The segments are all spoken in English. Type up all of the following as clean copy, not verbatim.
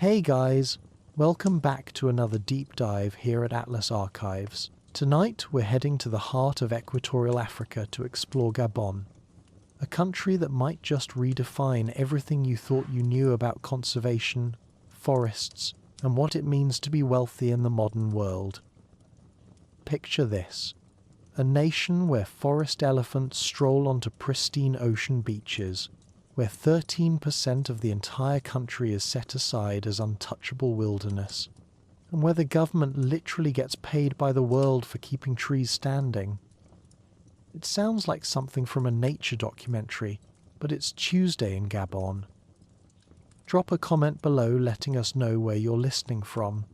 Hey guys, welcome back to another deep dive here at Atlas Archives. Tonight we're heading to the heart of equatorial Africa to explore Gabon, a country that might just redefine everything you thought you knew about conservation, forests, and what it means to be wealthy in the modern world. Picture this: a nation where forest elephants stroll onto pristine ocean beaches, where 13% of the entire country is set aside as untouchable wilderness, and where the government literally gets paid by the world for keeping trees standing. It sounds like something from a nature documentary, but it's Tuesday in Gabon. Drop a comment below letting us know where you're listening from.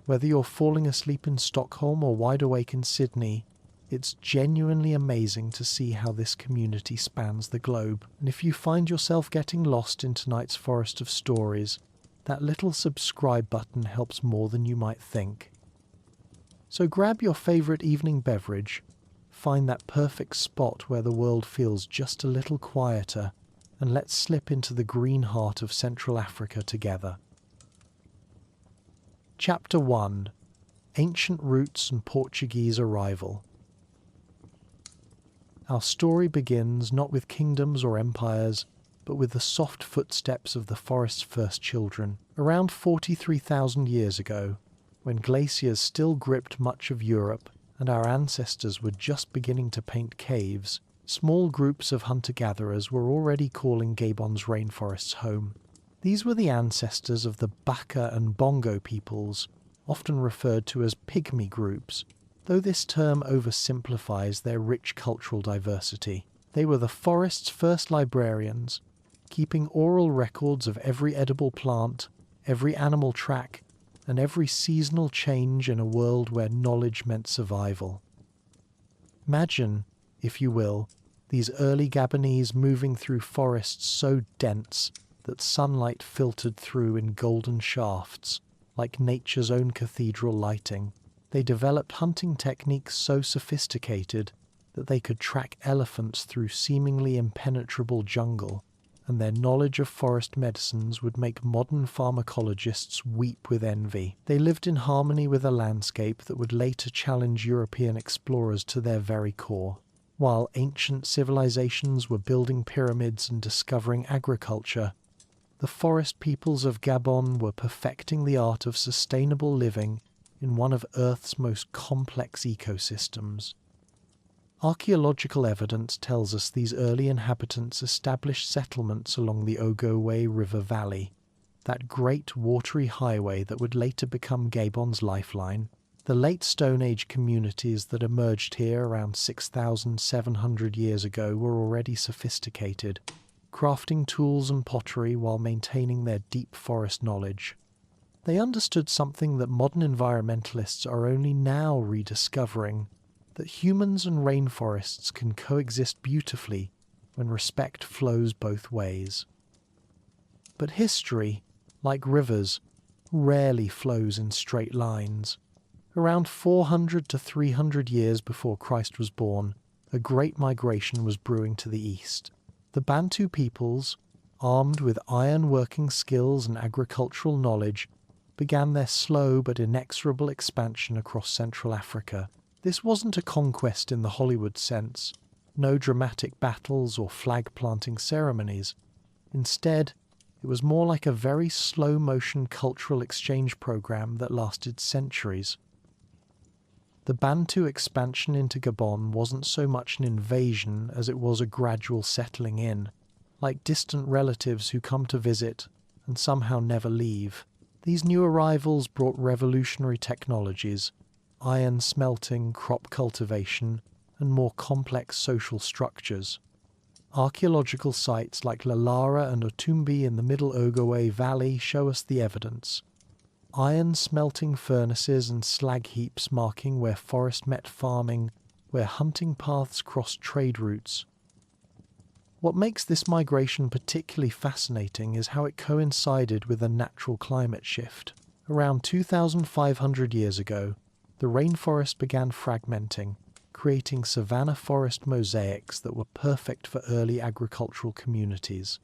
Whether you're falling asleep in Stockholm or wide awake in Sydney, it's genuinely amazing to see how this community spans the globe. And if you find yourself getting lost in tonight's forest of stories, that little subscribe button helps more than you might think. So grab your favourite evening beverage, find that perfect spot where the world feels just a little quieter, and let's slip into the green heart of Central Africa together. Chapter 1: Ancient Roots and Portuguese Arrival. Our story begins not with kingdoms or empires, but with the soft footsteps of the forest's first children. Around 43,000 years ago, when glaciers still gripped much of Europe and our ancestors were just beginning to paint caves, small groups of hunter-gatherers were already calling Gabon's rainforests home. These were the ancestors of the Baka and Bongo peoples, often referred to as Pygmy groups, though this term oversimplifies their rich cultural diversity. They were the forest's first librarians, keeping oral records of every edible plant, every animal track, and every seasonal change in a world where knowledge meant survival. Imagine, if you will, these early Gabonese moving through forests so dense that sunlight filtered through in golden shafts, like nature's own cathedral lighting. They developed hunting techniques so sophisticated that they could track elephants through seemingly impenetrable jungle, and their knowledge of forest medicines would make modern pharmacologists weep with envy. They lived in harmony with a landscape that would later challenge European explorers to their very core. While ancient civilizations were building pyramids and discovering agriculture, the forest peoples of Gabon were perfecting the art of sustainable living in one of Earth's most complex ecosystems. Archaeological evidence tells us these early inhabitants established settlements along the Ogooué River valley, that great watery highway that would later become Gabon's Lifeline. The late Stone Age communities that emerged here around 6,700 years ago were already sophisticated, crafting tools and pottery while maintaining their deep forest knowledge. They understood something that modern environmentalists are only now rediscovering, that humans and rainforests can coexist beautifully when respect flows both ways. But history, like rivers, rarely flows in straight lines. Around 400 to 300 years before Christ was born, a great migration was brewing to the east. The Bantu peoples, armed with iron-working skills and agricultural knowledge, began their slow but inexorable expansion across Central Africa. This wasn't a conquest in the Hollywood sense, no dramatic battles or flag-planting ceremonies. Instead, it was more like a very slow-motion cultural exchange program that lasted centuries. The Bantu expansion into Gabon wasn't so much an invasion as it was a gradual settling in, like distant relatives who come to visit and somehow never leave. These new arrivals brought revolutionary technologies, iron smelting, crop cultivation, and more complex social structures. Archaeological sites like Lalara and Otumbi in the Middle Ogooué Valley show us the evidence. Iron smelting furnaces and slag heaps marking where forest met farming, where hunting paths crossed trade routes. What makes this migration particularly fascinating is how it coincided with a natural climate shift. Around 2,500 years ago, the rainforest began fragmenting, creating savanna forest mosaics that were perfect for early agricultural communities.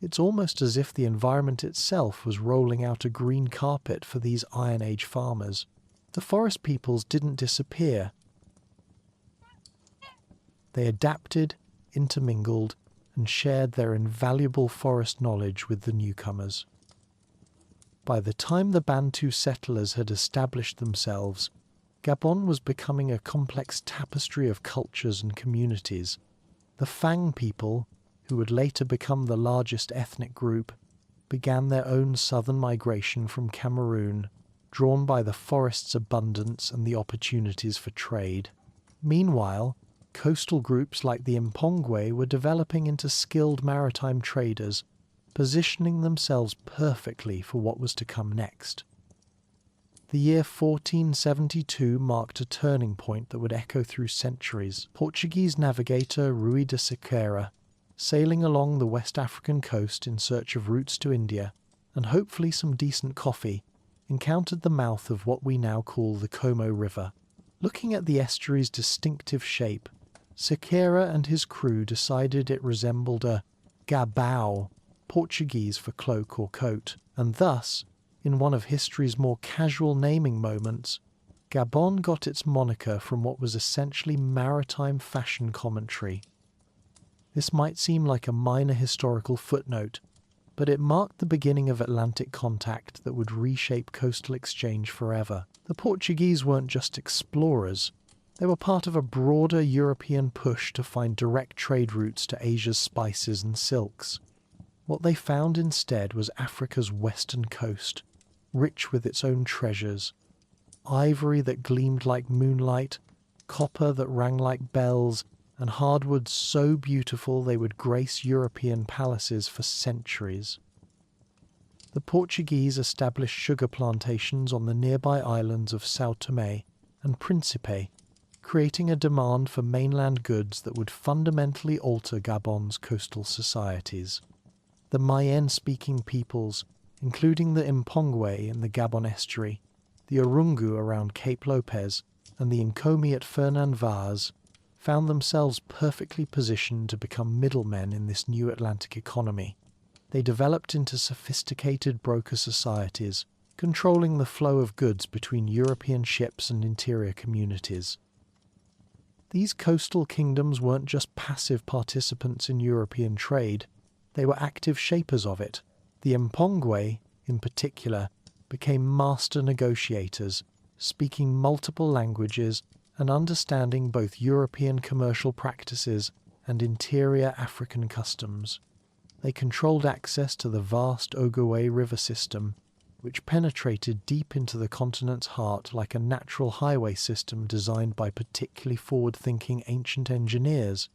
It's almost as if the environment itself was rolling out a green carpet for these Iron Age farmers. The forest peoples didn't disappear. They adapted, intermingled, and shared their invaluable forest knowledge with the newcomers. By the time the Bantu settlers had established themselves, Gabon was becoming a complex tapestry of cultures and communities. The Fang people, who would later become the largest ethnic group, began their own southern migration from Cameroon, drawn by the forest's abundance and the opportunities for trade. Meanwhile, coastal groups like the Mpongwe were developing into skilled maritime traders, positioning themselves perfectly for what was to come next. The year 1472 marked a turning point that would echo through centuries. Portuguese navigator Rui de Sequeira, sailing along the West African coast in search of routes to India, and hopefully some decent coffee, encountered the mouth of what we now call the Como River. Looking at the estuary's distinctive shape, Sequeira and his crew decided it resembled a gabão, Portuguese for cloak or coat, and thus, in one of history's more casual naming moments, Gabon got its moniker from what was essentially maritime fashion commentary. This might seem like a minor historical footnote, but it marked the beginning of Atlantic contact that would reshape coastal exchange forever. The Portuguese weren't just explorers. They were part of a broader European push to find direct trade routes to Asia's spices and silks. What they found instead was Africa's western coast, rich with its own treasures. Ivory that gleamed like moonlight, copper that rang like bells, and hardwoods so beautiful they would grace European palaces for centuries. The Portuguese established sugar plantations on the nearby islands of São Tomé and Príncipe, creating a demand for mainland goods that would fundamentally alter Gabon's coastal societies. The Mayen-speaking peoples, including the Mpongwe in the Gabon estuary, the Orungu around Cape Lopez, and the Nkomi at Fernand Vaz, found themselves perfectly positioned to become middlemen in this new Atlantic economy. They developed into sophisticated broker societies, controlling the flow of goods between European ships and interior communities. These coastal kingdoms weren't just passive participants in European trade, they were active shapers of it. The Mpongwe, in particular, became master negotiators, speaking multiple languages and understanding both European commercial practices and interior African customs. They controlled access to the vast Ogooué River system, which penetrated deep into the continent's heart like a natural highway system designed by particularly forward-thinking ancient engineers.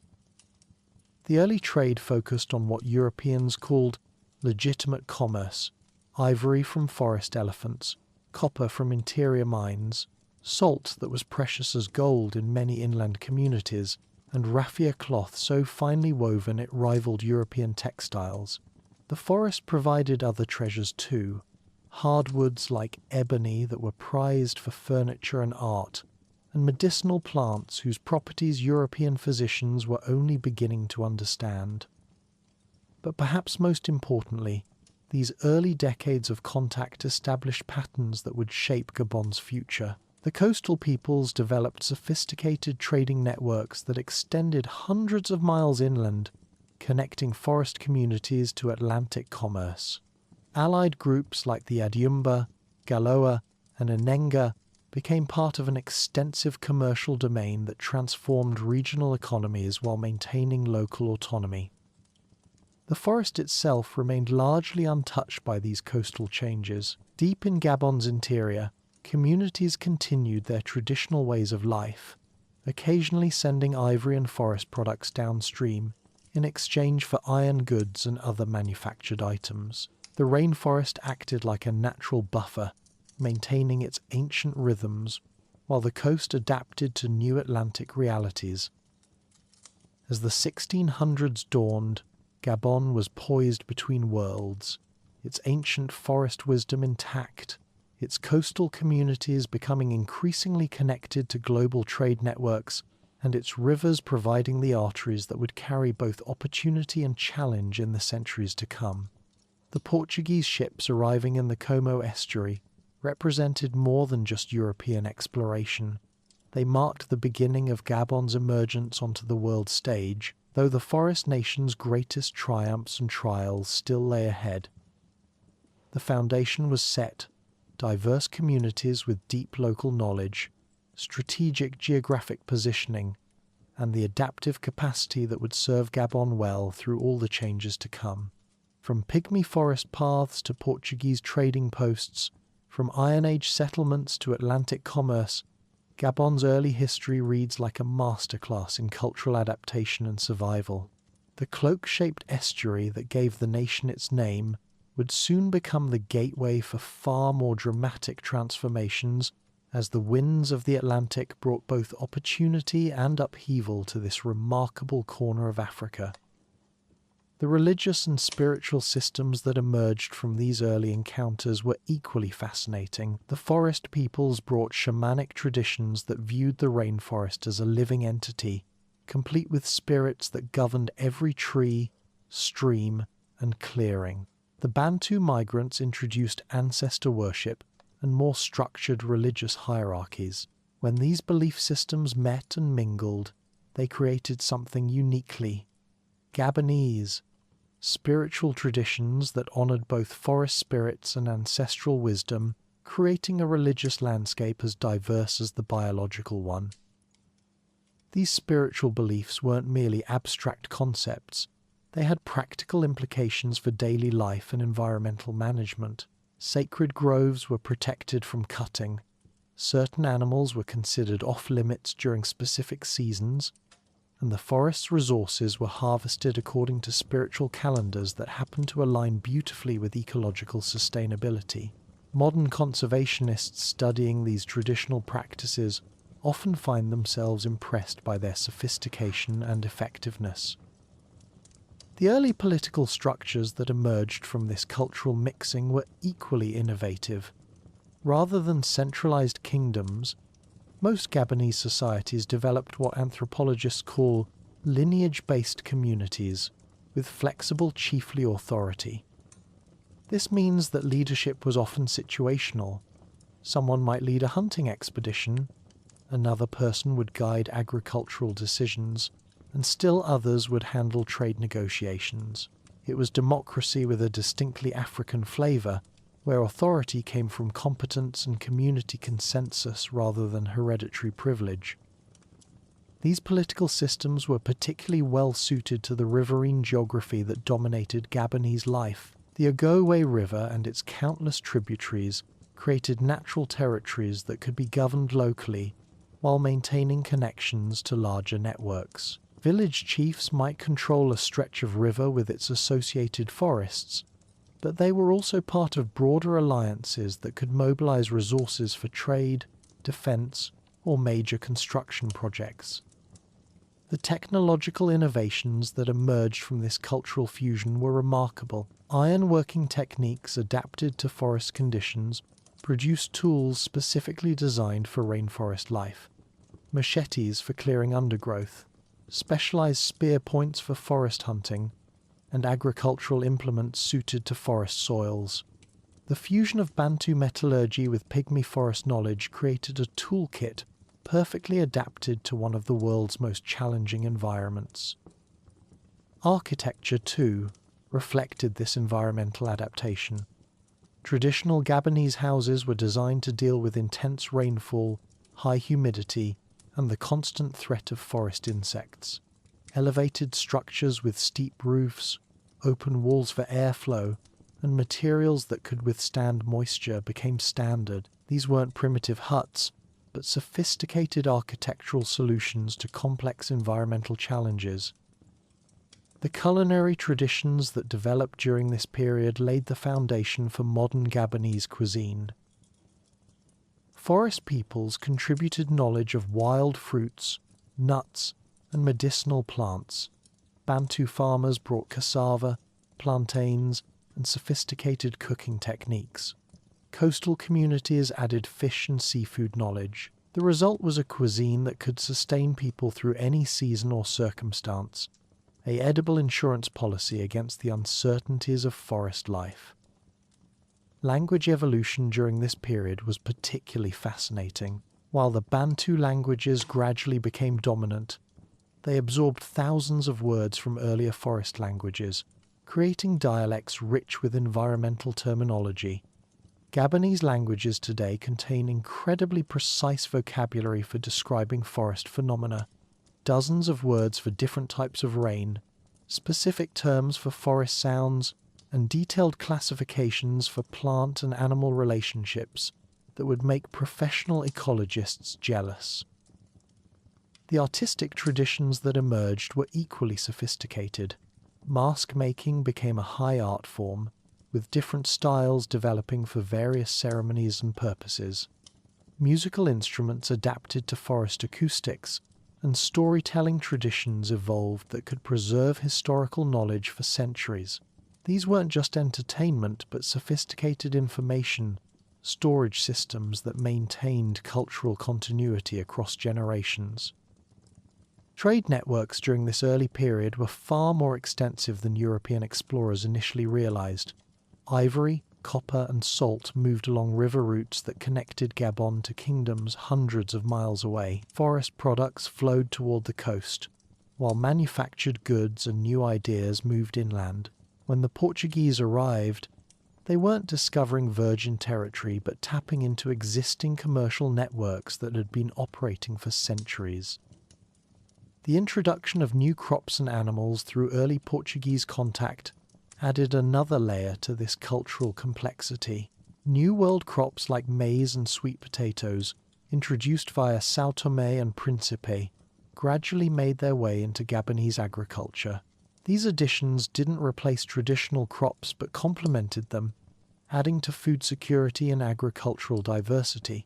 The early trade focused on what Europeans called legitimate commerce: ivory from forest elephants, copper from interior mines, salt that was precious as gold in many inland communities, and raffia cloth so finely woven it rivaled European textiles. The forest provided other treasures too, hardwoods like ebony that were prized for furniture and art, and medicinal plants whose properties European physicians were only beginning to understand. But perhaps most importantly, these early decades of contact established patterns that would shape Gabon's future. The coastal peoples developed sophisticated trading networks that extended hundreds of miles inland, connecting forest communities to Atlantic commerce. Allied groups like the Adyumba, Galoa, and Enenga became part of an extensive commercial domain that transformed regional economies while maintaining local autonomy. The forest itself remained largely untouched by these coastal changes. Deep in Gabon's interior, communities continued their traditional ways of life, occasionally sending ivory and forest products downstream in exchange for iron goods and other manufactured items. The rainforest acted like a natural buffer, maintaining its ancient rhythms, while the coast adapted to new Atlantic realities. As the 1600s dawned, Gabon was poised between worlds, its ancient forest wisdom intact, its coastal communities becoming increasingly connected to global trade networks, and its rivers providing the arteries that would carry both opportunity and challenge in the centuries to come. The Portuguese ships arriving in the Como estuary represented more than just European exploration. They marked the beginning of Gabon's emergence onto the world stage, though the forest nation's greatest triumphs and trials still lay ahead. The foundation was set: diverse communities with deep local knowledge, strategic geographic positioning, and the adaptive capacity that would serve Gabon well through all the changes to come. From Pygmy forest paths to Portuguese trading posts, from Iron Age settlements to Atlantic commerce, Gabon's early history reads like a masterclass in cultural adaptation and survival. The cloak-shaped estuary that gave the nation its name would soon become the gateway for far more dramatic transformations as the winds of the Atlantic brought both opportunity and upheaval to this remarkable corner of Africa. The religious and spiritual systems that emerged from these early encounters were equally fascinating. The forest peoples brought shamanic traditions that viewed the rainforest as a living entity, complete with spirits that governed every tree, stream, and clearing. The Bantu migrants introduced ancestor worship and more structured religious hierarchies. When these belief systems met and mingled, they created something uniquely Gabonese: spiritual traditions that honored both forest spirits and ancestral wisdom, creating a religious landscape as diverse as the biological one. These spiritual beliefs weren't merely abstract concepts. They had practical implications for daily life and environmental management. Sacred groves were protected from cutting. Certain animals were considered off-limits during specific seasons, and the forest's resources were harvested according to spiritual calendars that happened to align beautifully with ecological sustainability. Modern conservationists studying these traditional practices often find themselves impressed by their sophistication and effectiveness. The early political structures that emerged from this cultural mixing were equally innovative. Rather than centralized kingdoms, most Gabonese societies developed what anthropologists call lineage-based communities, with flexible chiefly authority. This means that leadership was often situational. Someone might lead a hunting expedition, another person would guide agricultural decisions, and still others would handle trade negotiations. It was democracy with a distinctly African flavor, where authority came from competence and community consensus rather than hereditary privilege. These political systems were particularly well suited to the riverine geography that dominated Gabonese life. The Ogooué River and its countless tributaries created natural territories that could be governed locally while maintaining connections to larger networks. Village chiefs might control a stretch of river with its associated forests, but they were also part of broader alliances that could mobilize resources for trade, defense, or major construction projects. The technological innovations that emerged from this cultural fusion were remarkable. Ironworking techniques adapted to forest conditions produced tools specifically designed for rainforest life. Machetes for clearing undergrowth, specialized spear points for forest hunting, and agricultural implements suited to forest soils. The fusion of Bantu metallurgy with Pygmy forest knowledge created a toolkit perfectly adapted to one of the world's most challenging environments. Architecture, too, reflected this environmental adaptation. Traditional Gabonese houses were designed to deal with intense rainfall, high humidity, and the constant threat of forest insects. Elevated structures with steep roofs, open walls for airflow, and materials that could withstand moisture became standard. These weren't primitive huts, but sophisticated architectural solutions to complex environmental challenges. The culinary traditions that developed during this period laid the foundation for modern Gabonese cuisine. Forest peoples contributed knowledge of wild fruits, nuts, and medicinal plants. Bantu farmers brought cassava, plantains, and sophisticated cooking techniques. Coastal communities added fish and seafood knowledge. The result was a cuisine that could sustain people through any season or circumstance, an edible insurance policy against the uncertainties of forest life. Language evolution during this period was particularly fascinating. While the Bantu languages gradually became dominant, they absorbed thousands of words from earlier forest languages, creating dialects rich with environmental terminology. Gabonese languages today contain incredibly precise vocabulary for describing forest phenomena, dozens of words for different types of rain, specific terms for forest sounds, and detailed classifications for plant and animal relationships that would make professional ecologists jealous. The artistic traditions that emerged were equally sophisticated. Mask making became a high art form, with different styles developing for various ceremonies and purposes. Musical instruments adapted to forest acoustics, and storytelling traditions evolved that could preserve historical knowledge for centuries. These weren't just entertainment, but sophisticated information storage systems that maintained cultural continuity across generations. Trade networks during this early period were far more extensive than European explorers initially realized. Ivory, copper, and salt moved along river routes that connected Gabon to kingdoms hundreds of miles away. Forest products flowed toward the coast, while manufactured goods and new ideas moved inland. When the Portuguese arrived, they weren't discovering virgin territory, but tapping into existing commercial networks that had been operating for centuries. The introduction of new crops and animals through early Portuguese contact added another layer to this cultural complexity. New world crops like maize and sweet potatoes, introduced via São Tomé and Príncipe, gradually made their way into Gabonese agriculture. These additions didn't replace traditional crops but complemented them, adding to food security and agricultural diversity.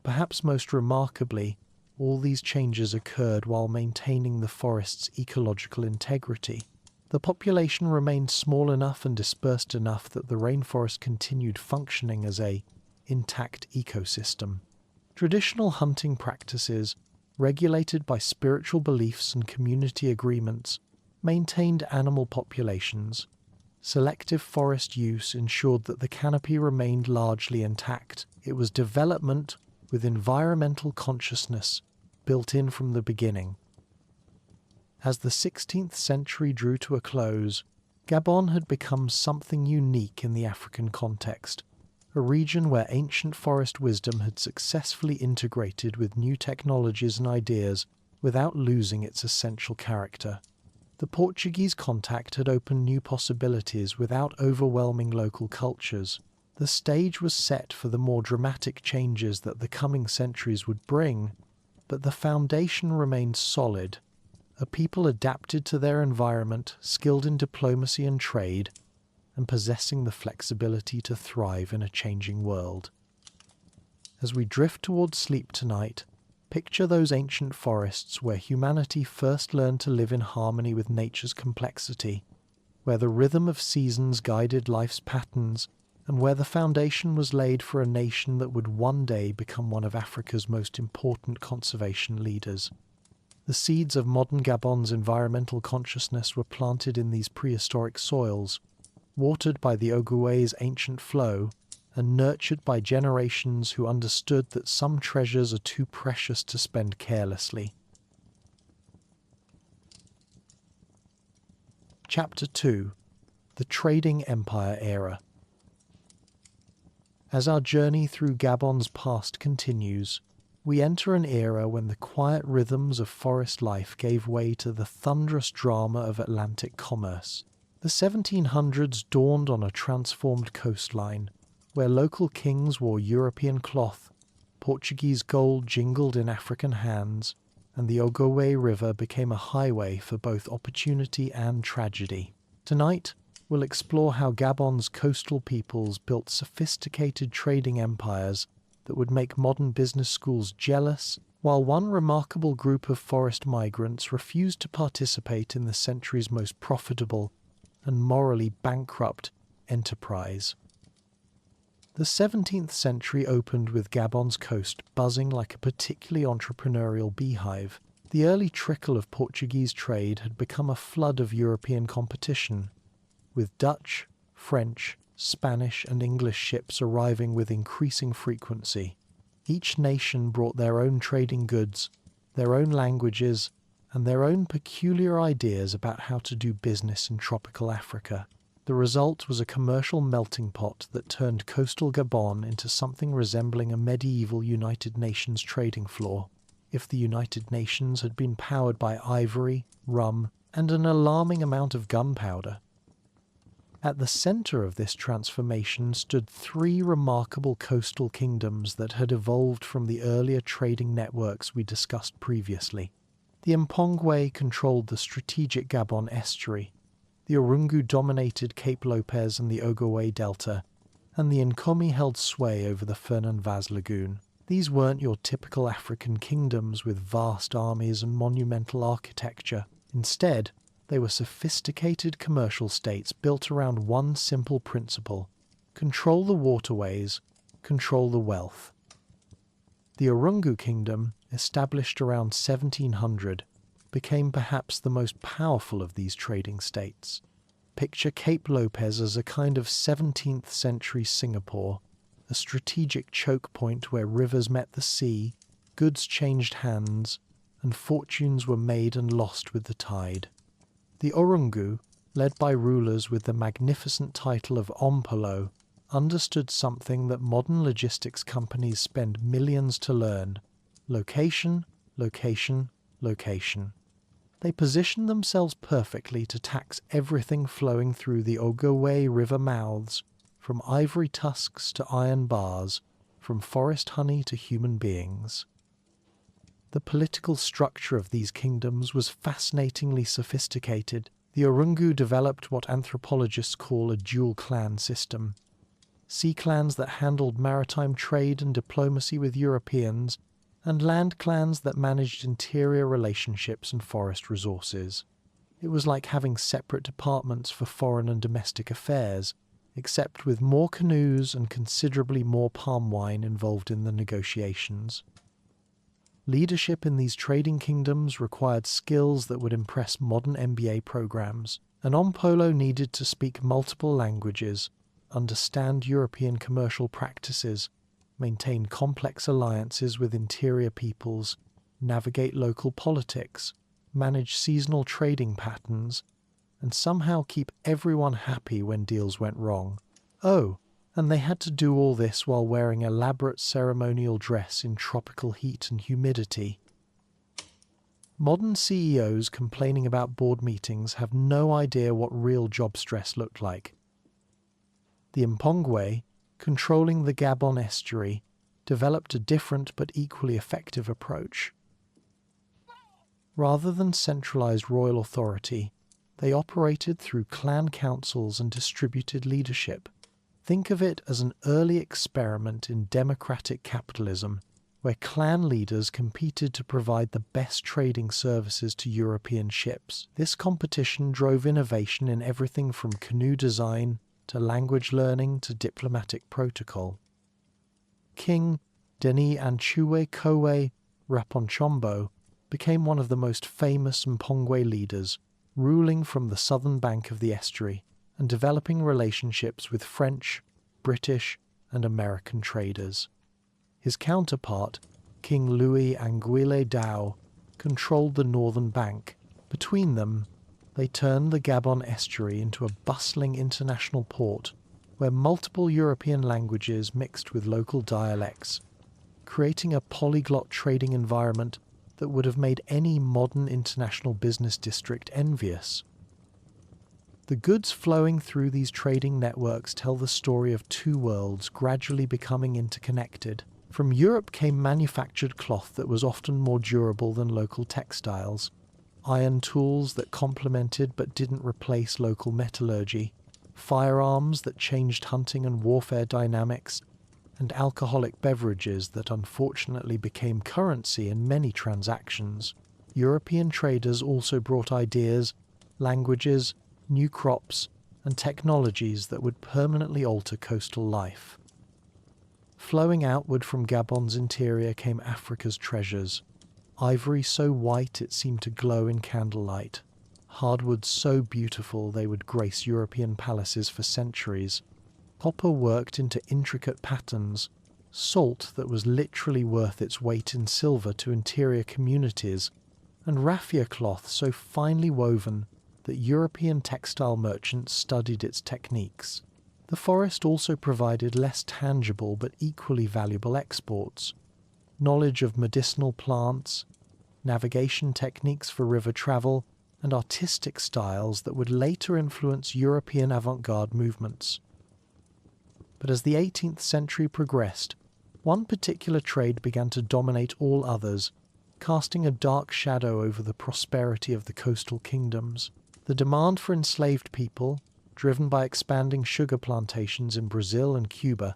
Perhaps most remarkably, all these changes occurred while maintaining the forest's ecological integrity. The population remained small enough and dispersed enough that the rainforest continued functioning as an intact ecosystem. Traditional hunting practices, regulated by spiritual beliefs and community agreements, maintained animal populations. Selective forest use ensured that the canopy remained largely intact. It was development with environmental consciousness built in from the beginning. As the 16th century drew to a close, Gabon had become something unique in the African context, a region where ancient forest wisdom had successfully integrated with new technologies and ideas without losing its essential character. The Portuguese contact had opened new possibilities without overwhelming local cultures. The stage was set for the more dramatic changes that the coming centuries would bring, but the foundation remained solid. A people adapted to their environment, skilled in diplomacy and trade, and possessing the flexibility to thrive in a changing world. As we drift towards sleep tonight, picture those ancient forests where humanity first learned to live in harmony with nature's complexity, where the rhythm of seasons guided life's patterns, and where the foundation was laid for a nation that would one day become one of Africa's most important conservation leaders. The seeds of modern Gabon's environmental consciousness were planted in these prehistoric soils, watered by the Ogooué's ancient flow, and nurtured by generations who understood that some treasures are too precious to spend carelessly. Chapter 2. The Trading Empire Era. As our journey through Gabon's past continues, we enter an era when the quiet rhythms of forest life gave way to the thunderous drama of Atlantic commerce. The 1700s dawned on a transformed coastline, where local kings wore European cloth, Portuguese gold jingled in African hands, and the Ogooué River became a highway for both opportunity and tragedy. Tonight, we'll explore how Gabon's coastal peoples built sophisticated trading empires that would make modern business schools jealous, while one remarkable group of forest migrants refused to participate in the century's most profitable and morally bankrupt enterprise. The 17th century opened with Gabon's coast buzzing like a particularly entrepreneurial beehive. The early trickle of Portuguese trade had become a flood of European competition, with Dutch, French, Spanish and English ships arriving with increasing frequency. Each nation brought their own trading goods, their own languages, and their own peculiar ideas about how to do business in tropical Africa. The result was a commercial melting pot that turned coastal Gabon into something resembling a medieval United Nations trading floor. If the United Nations had been powered by ivory, rum, and an alarming amount of gunpowder. At the centre of this transformation stood three remarkable coastal kingdoms that had evolved from the earlier trading networks we discussed previously. The Mpongwe controlled the strategic Gabon estuary, the Orungu dominated Cape Lopez and the Ogooué Delta, and the Nkomi held sway over the Fernand-Vaz Lagoon. These weren't your typical African kingdoms with vast armies and monumental architecture. Instead, they were sophisticated commercial states built around one simple principle: control the waterways, control the wealth. The Orungu Kingdom, established around 1700, became perhaps the most powerful of these trading states. Picture Cape Lopez as a kind of 17th century Singapore, a strategic choke point where rivers met the sea, goods changed hands, and fortunes were made and lost with the tide. The Orungu, led by rulers with the magnificent title of Ompolo, understood something that modern logistics companies spend millions to learn: location, location, location. They positioned themselves perfectly to tax everything flowing through the Ogooué River mouths, from ivory tusks to iron bars, from forest honey to human beings. The political structure of these kingdoms was fascinatingly sophisticated. The Orungu developed what anthropologists call a dual clan system. Sea clans that handled maritime trade and diplomacy with Europeans, and land clans that managed interior relationships and forest resources. It was like having separate departments for foreign and domestic affairs, except with more canoes and considerably more palm wine involved in the negotiations. Leadership in these trading kingdoms required skills that would impress modern MBA programs, and Ompolo needed to speak multiple languages, understand European commercial practices, maintain complex alliances with interior peoples, navigate local politics, manage seasonal trading patterns, and somehow keep everyone happy when deals went wrong. Oh, and they had to do all this while wearing elaborate ceremonial dress in tropical heat and humidity. Modern CEOs complaining about board meetings have no idea what real job stress looked like. The Mpongwe, controlling the Gabon estuary, developed a different but equally effective approach. Rather than centralized royal authority, they operated through clan councils and distributed leadership. Think of it as an early experiment in democratic capitalism, where clan leaders competed to provide the best trading services to European ships. This competition drove innovation in everything from canoe design to language learning to diplomatic protocol. King Denis Anchoué Kowe Raponchombo became one of the most famous Mpongwe leaders, ruling from the southern bank of the estuary and developing relationships with French, British, and American traders. His counterpart, King Louis Anguille Dao, controlled the northern bank. Between them, they turned the Gabon estuary into a bustling international port where multiple European languages mixed with local dialects, creating a polyglot trading environment that would have made any modern international business district envious. The goods flowing through these trading networks tell the story of two worlds gradually becoming interconnected. From Europe came manufactured cloth that was often more durable than local textiles, iron tools that complemented but didn't replace local metallurgy, firearms that changed hunting and warfare dynamics, and alcoholic beverages that unfortunately became currency in many transactions. European traders also brought ideas, languages, new crops, and technologies that would permanently alter coastal life. Flowing outward from Gabon's interior came Africa's treasures. Ivory so white it seemed to glow in candlelight. Hardwoods so beautiful they would grace European palaces for centuries. Copper worked into intricate patterns. Salt that was literally worth its weight in silver to interior communities. And raffia cloth so finely woven that European textile merchants studied its techniques. The forest also provided less tangible but equally valuable exports. Knowledge of medicinal plants, navigation techniques for river travel, and artistic styles that would later influence European avant-garde movements. But as the 18th century progressed, one particular trade began to dominate all others, casting a dark shadow over the prosperity of the coastal kingdoms. The demand for enslaved people, driven by expanding sugar plantations in Brazil and Cuba,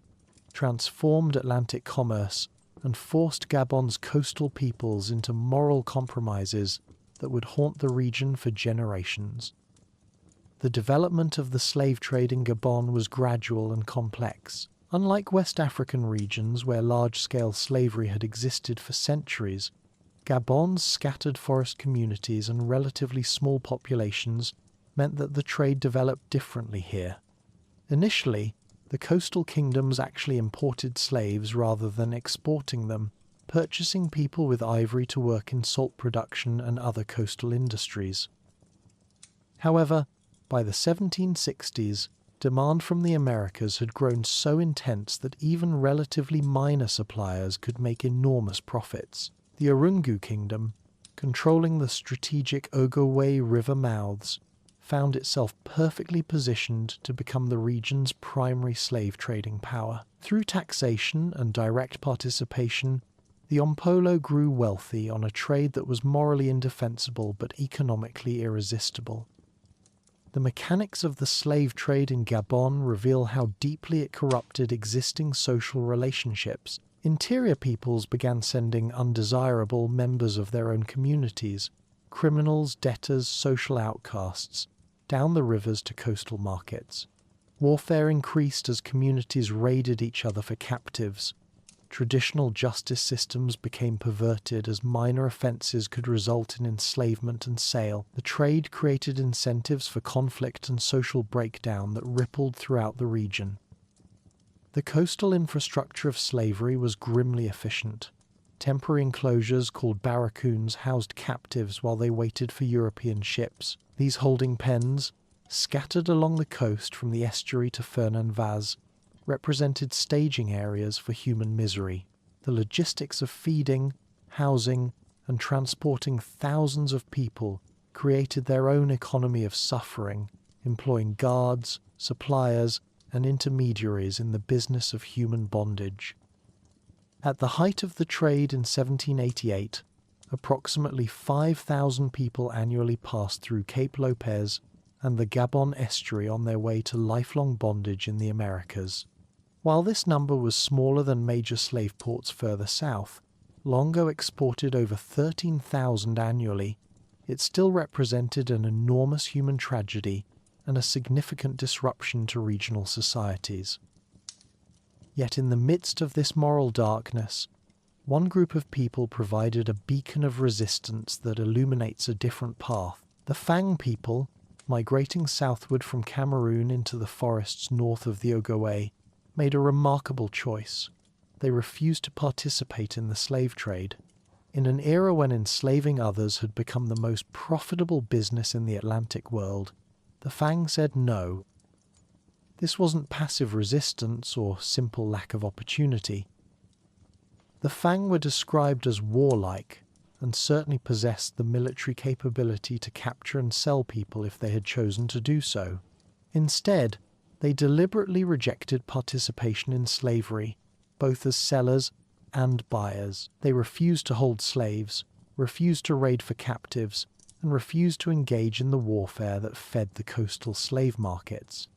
transformed Atlantic commerce and forced Gabon's coastal peoples into moral compromises that would haunt the region for generations. The development of the slave trade in Gabon was gradual and complex. Unlike West African regions where large-scale slavery had existed for centuries, Gabon's scattered forest communities and relatively small populations meant that the trade developed differently here. Initially, the coastal kingdoms actually imported slaves rather than exporting them, purchasing people with ivory to work in salt production and other coastal industries. However, by the 1760s, demand from the Americas had grown so intense that even relatively minor suppliers could make enormous profits. The Orungu Kingdom, controlling the strategic Ogooué River mouths, found itself perfectly positioned to become the region's primary slave trading power. Through taxation and direct participation, the Ompolo grew wealthy on a trade that was morally indefensible but economically irresistible. The mechanics of the slave trade in Gabon reveal how deeply it corrupted existing social relationships. Interior peoples began sending undesirable members of their own communities, criminals, debtors, social outcasts, down the rivers to coastal markets. Warfare increased as communities raided each other for captives. Traditional justice systems became perverted as minor offences could result in enslavement and sale. The trade created incentives for conflict and social breakdown that rippled throughout the region. The coastal infrastructure of slavery was grimly efficient. Temporary enclosures called barracoons housed captives while they waited for European ships. These holding pens, scattered along the coast from the estuary to Fernand-Vaz, represented staging areas for human misery. The logistics of feeding, housing, and transporting thousands of people created their own economy of suffering, employing guards, suppliers, and intermediaries in the business of human bondage. At the height of the trade in 1788, approximately 5,000 people annually passed through Cape Lopez and the Gabon estuary on their way to lifelong bondage in the Americas. While this number was smaller than major slave ports further south, Bongo exported over 13,000 annually. It still represented an enormous human tragedy and a significant disruption to regional societies. Yet in the midst of this moral darkness, one group of people provided a beacon of resistance that illuminates a different path. The Fang people, migrating southward from Cameroon into the forests north of the Ogooué, made a remarkable choice. They refused to participate in the slave trade. In an era when enslaving others had become the most profitable business in the Atlantic world, the Fang said no. This wasn't passive resistance or simple lack of opportunity. The Fang were described as warlike and certainly possessed the military capability to capture and sell people if they had chosen to do so. Instead, they deliberately rejected participation in slavery, both as sellers and buyers. They refused to hold slaves, refused to raid for captives, and refused to engage in the warfare that fed the coastal slave markets.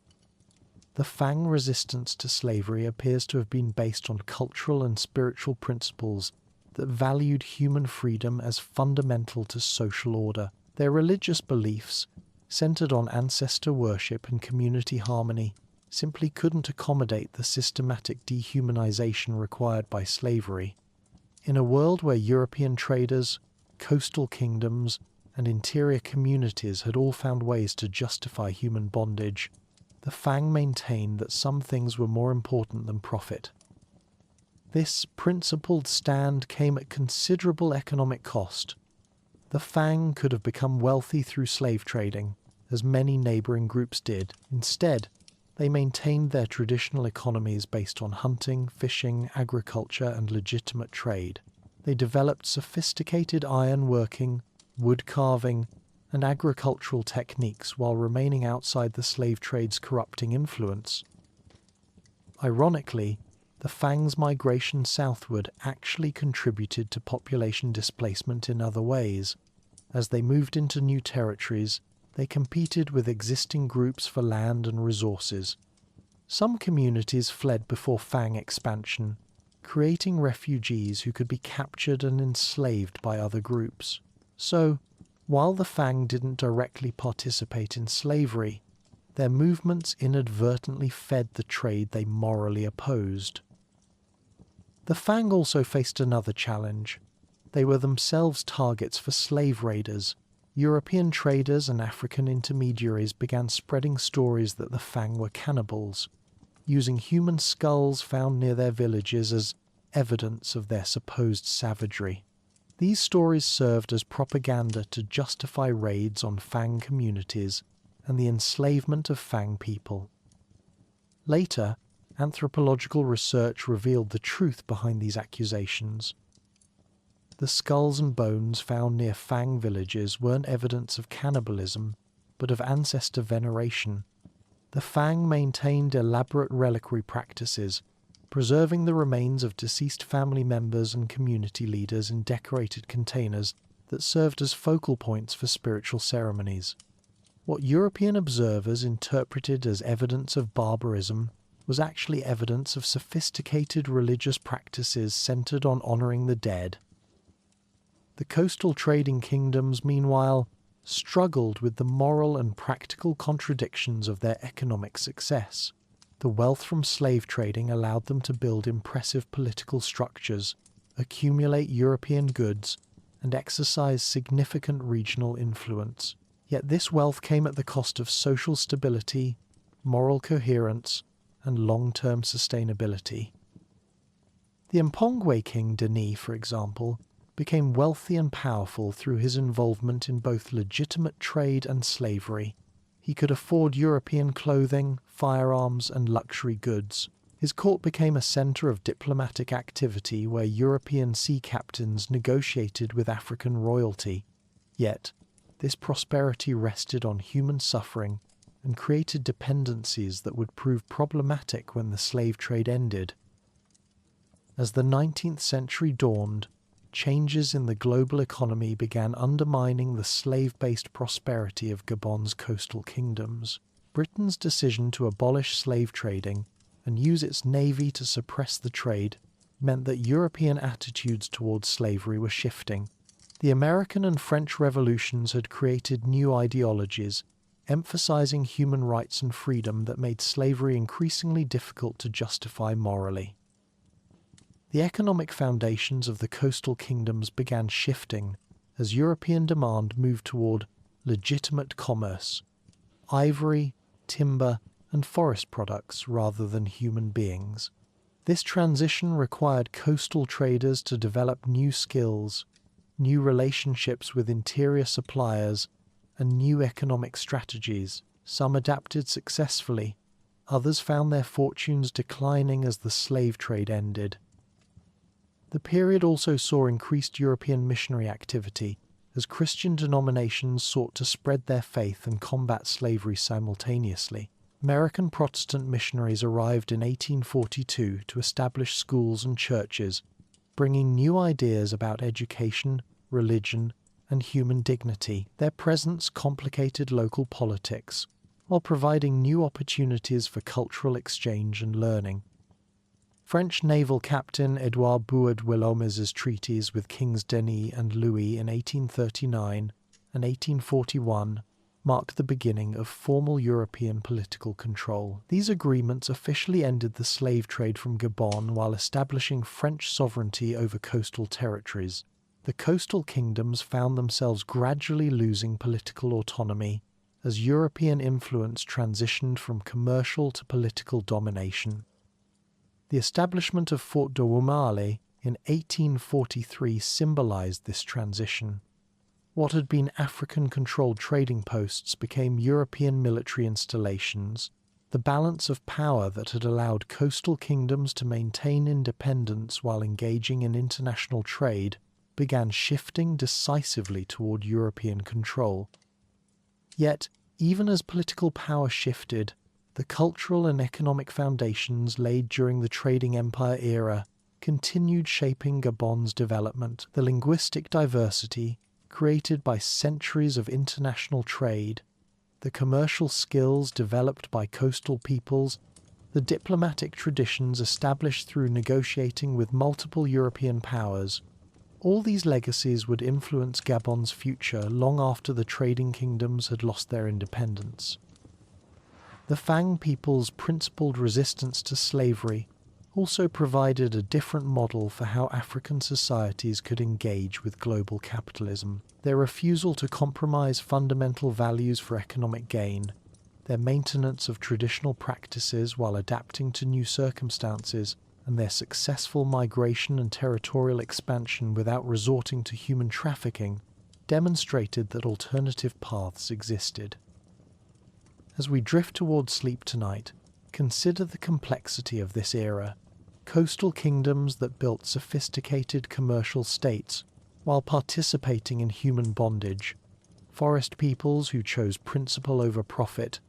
The Fang resistance to slavery appears to have been based on cultural and spiritual principles that valued human freedom as fundamental to social order. Their religious beliefs, centered on ancestor worship and community harmony, simply couldn't accommodate the systematic dehumanization required by slavery. In a world where European traders, coastal kingdoms, and interior communities had all found ways to justify human bondage, the Fang maintained that some things were more important than profit. This principled stand came at considerable economic cost. The Fang could have become wealthy through slave trading, as many neighbouring groups did. Instead, they maintained their traditional economies based on hunting, fishing, agriculture, and legitimate trade. They developed sophisticated iron-working, wood carving, and agricultural techniques while remaining outside the slave trade's corrupting influence. Ironically, the Fang's migration southward actually contributed to population displacement in other ways. As they moved into new territories, they competed with existing groups for land and resources. Some communities fled before Fang expansion, creating refugees who could be captured and enslaved by other groups. So, while the Fang didn't directly participate in slavery, their movements inadvertently fed the trade they morally opposed. The Fang also faced another challenge. They were themselves targets for slave raiders. European traders and African intermediaries began spreading stories that the Fang were cannibals, using human skulls found near their villages as evidence of their supposed savagery. These stories served as propaganda to justify raids on Fang communities and the enslavement of Fang people. Later, anthropological research revealed the truth behind these accusations. The skulls and bones found near Fang villages weren't evidence of cannibalism, but of ancestor veneration. The Fang maintained elaborate reliquary practices, preserving the remains of deceased family members and community leaders in decorated containers that served as focal points for spiritual ceremonies. What European observers interpreted as evidence of barbarism was actually evidence of sophisticated religious practices centered on honoring the dead. The coastal trading kingdoms, meanwhile, struggled with the moral and practical contradictions of their economic success. The wealth from slave trading allowed them to build impressive political structures, accumulate European goods, and exercise significant regional influence. Yet this wealth came at the cost of social stability, moral coherence, and long-term sustainability. The Mpongwe king Denis, for example, became wealthy and powerful through his involvement in both legitimate trade and slavery. He could afford European clothing, firearms, and luxury goods. His court became a centre of diplomatic activity where European sea captains negotiated with African royalty. Yet, this prosperity rested on human suffering and created dependencies that would prove problematic when the slave trade ended. As the 19th century dawned, changes in the global economy began undermining the slave-based prosperity of Gabon's coastal kingdoms. Britain's decision to abolish slave trading and use its navy to suppress the trade meant that European attitudes towards slavery were shifting. The American and French revolutions had created new ideologies, emphasizing human rights and freedom that made slavery increasingly difficult to justify morally. The economic foundations of the coastal kingdoms began shifting as European demand moved toward legitimate commerce, ivory, timber, and forest products rather than human beings. This transition required coastal traders to develop new skills, new relationships with interior suppliers, and new economic strategies. Some adapted successfully, others found their fortunes declining as the slave trade ended. The period also saw increased European missionary activity as Christian denominations sought to spread their faith and combat slavery simultaneously. American Protestant missionaries arrived in 1842 to establish schools and churches, bringing new ideas about education, religion, and human dignity. Their presence complicated local politics, while providing new opportunities for cultural exchange and learning. French naval captain Édouard Bouët-Wellomez's treaties with Kings Denis and Louis in 1839 and 1841 marked the beginning of formal European political control. These agreements officially ended the slave trade from Gabon while establishing French sovereignty over coastal territories. The coastal kingdoms found themselves gradually losing political autonomy as European influence transitioned from commercial to political domination. The establishment of Fort Douaumale in 1843 symbolized this transition. What had been African-controlled trading posts became European military installations. The balance of power that had allowed coastal kingdoms to maintain independence while engaging in international trade began shifting decisively toward European control. Yet, even as political power shifted, the cultural and economic foundations laid during the trading empire era continued shaping Gabon's development. The linguistic diversity created by centuries of international trade, the commercial skills developed by coastal peoples, the diplomatic traditions established through negotiating with multiple European powers, all these legacies would influence Gabon's future long after the trading kingdoms had lost their independence. The Fang people's principled resistance to slavery also provided a different model for how African societies could engage with global capitalism. Their refusal to compromise fundamental values for economic gain, their maintenance of traditional practices while adapting to new circumstances, and their successful migration and territorial expansion without resorting to human trafficking demonstrated that alternative paths existed. As we drift toward sleep tonight, consider the complexity of this era. Coastal kingdoms that built sophisticated commercial states while participating in human bondage, forest peoples who chose principle over profit,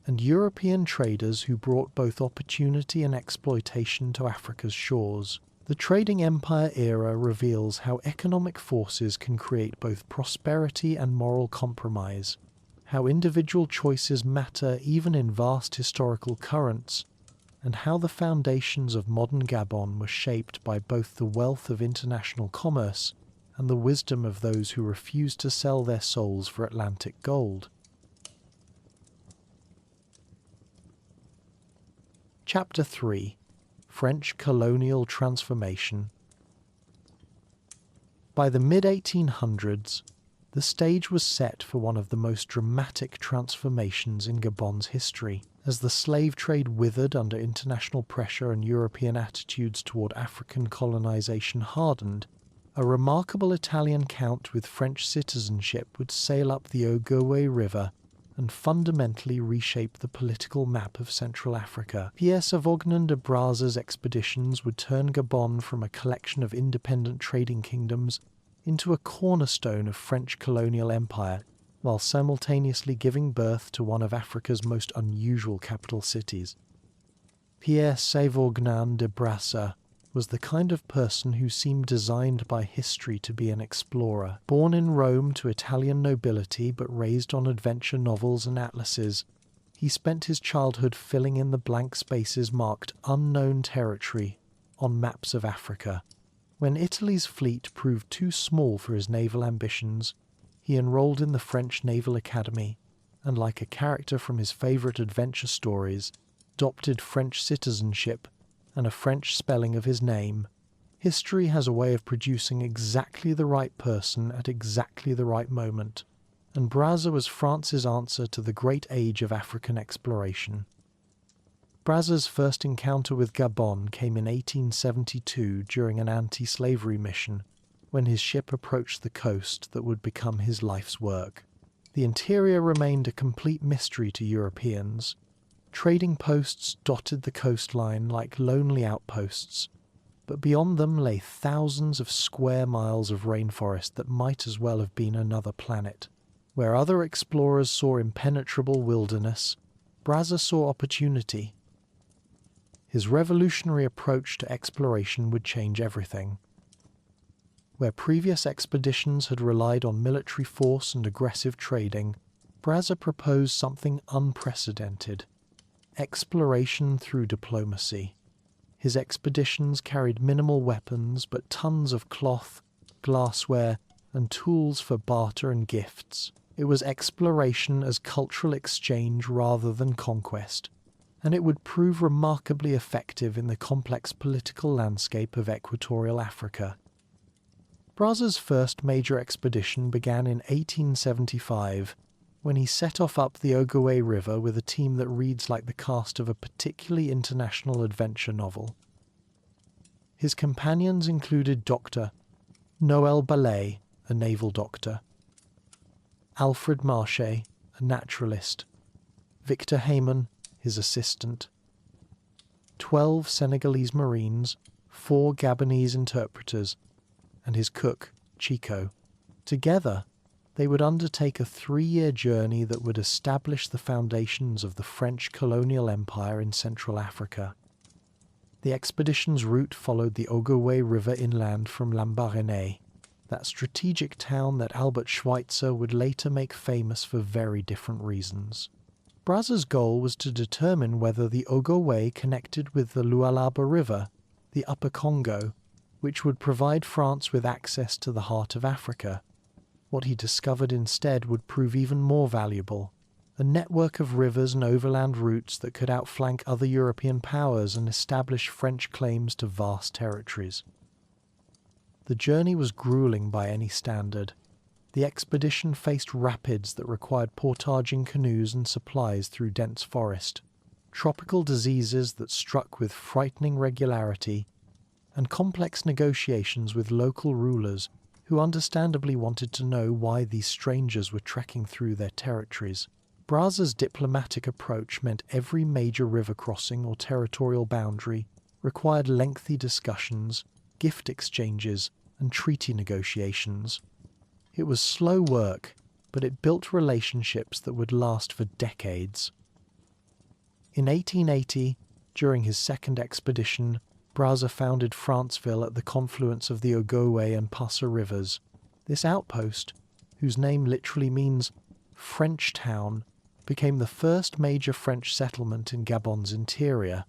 and European traders who brought both opportunity and exploitation to Africa's shores. The trading empire era reveals how economic forces can create both prosperity and moral compromise, how individual choices matter even in vast historical currents, and how the foundations of modern Gabon were shaped by both the wealth of international commerce and the wisdom of those who refused to sell their souls for Atlantic gold. Chapter 3: French Colonial Transformation. By the mid-1800s, the stage was set for one of the most dramatic transformations in Gabon's history. As the slave trade withered under international pressure and European attitudes toward African colonization hardened, a remarkable Italian count with French citizenship would sail up the Ogooué River and fundamentally reshape the political map of Central Africa. Pierre Savognin de Brazza's expeditions would turn Gabon from a collection of independent trading kingdoms into a cornerstone of French colonial empire, while simultaneously giving birth to one of Africa's most unusual capital cities. Pierre Savognin de Brazza was the kind of person who seemed designed by history to be an explorer. Born in Rome to Italian nobility but raised on adventure novels and atlases, he spent his childhood filling in the blank spaces marked unknown territory on maps of Africa. When Italy's fleet proved too small for his naval ambitions, he enrolled in the French Naval Academy and, like a character from his favourite adventure stories, adopted French citizenship and a French spelling of his name. History has a way of producing exactly the right person at exactly the right moment, and Brazza was France's answer to the great age of African exploration. Brazza's first encounter with Gabon came in 1872 during an anti-slavery mission, when his ship approached the coast that would become his life's work. The interior remained a complete mystery to Europeans. Trading posts dotted the coastline like lonely outposts, but beyond them lay thousands of square miles of rainforest that might as well have been another planet. Where other explorers saw impenetrable wilderness, Brazza saw opportunity. His revolutionary approach to exploration would change everything. Where previous expeditions had relied on military force and aggressive trading, Brazza proposed something unprecedented: exploration through diplomacy. His expeditions carried minimal weapons but tons of cloth, glassware, and tools for barter and gifts. It was exploration as cultural exchange rather than conquest, and it would prove remarkably effective in the complex political landscape of equatorial Africa. Brazza's first major expedition began in 1875, when he set off up the Ogooué River with a team that reads like the cast of a particularly international adventure novel. His companions included Dr. Noël Ballet, a naval doctor, Alfred Marché, a naturalist, Victor Heyman, his assistant, 12 Senegalese Marines, 4 Gabonese interpreters, and his cook, Chico. Together, they would undertake a 3-year journey that would establish the foundations of the French colonial empire in Central Africa. The expedition's route followed the Ogooué River inland from Lambaréné, that strategic town that Albert Schweitzer would later make famous for very different reasons. Brazza's goal was to determine whether the Ogooué connected with the Lualaba River, the Upper Congo, which would provide France with access to the heart of Africa. What he discovered instead would prove even more valuable: a network of rivers and overland routes that could outflank other European powers and establish French claims to vast territories. The journey was grueling by any standard. The expedition faced rapids that required portaging canoes and supplies through dense forest, tropical diseases that struck with frightening regularity, and complex negotiations with local rulers who understandably wanted to know why these strangers were trekking through their territories. Brazza's diplomatic approach meant every major river crossing or territorial boundary required lengthy discussions, gift exchanges, and treaty negotiations. It was slow work, but it built relationships that would last for decades. In 1880, during his second expedition, Brazza founded Franceville at the confluence of the Ogooué and Passa rivers. This outpost, whose name literally means French town, became the first major French settlement in Gabon's interior.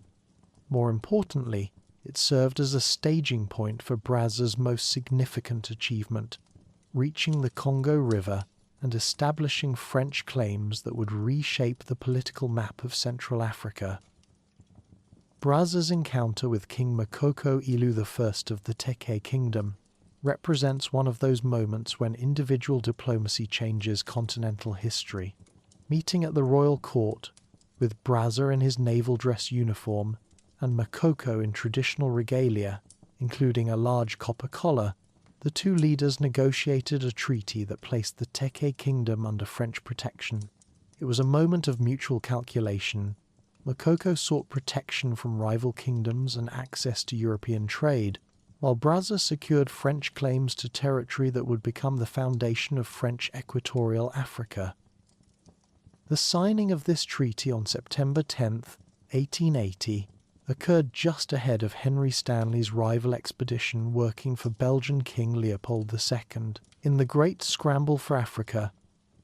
More importantly, it served as a staging point for Brazza's most significant achievement, reaching the Congo River and establishing French claims that would reshape the political map of Central Africa. Brazza's encounter with King Makoko Ilu I of the Teke Kingdom represents one of those moments when individual diplomacy changes continental history. Meeting at the royal court, with Brazza in his naval dress uniform and Makoko in traditional regalia, including a large copper collar, the two leaders negotiated a treaty that placed the Teke Kingdom under French protection. It was a moment of mutual calculation. Makoko sought protection from rival kingdoms and access to European trade, while Brazza secured French claims to territory that would become the foundation of French equatorial Africa. The signing of this treaty on September 10, 1880, occurred just ahead of Henry Stanley's rival expedition working for Belgian King Leopold II. In the great scramble for Africa,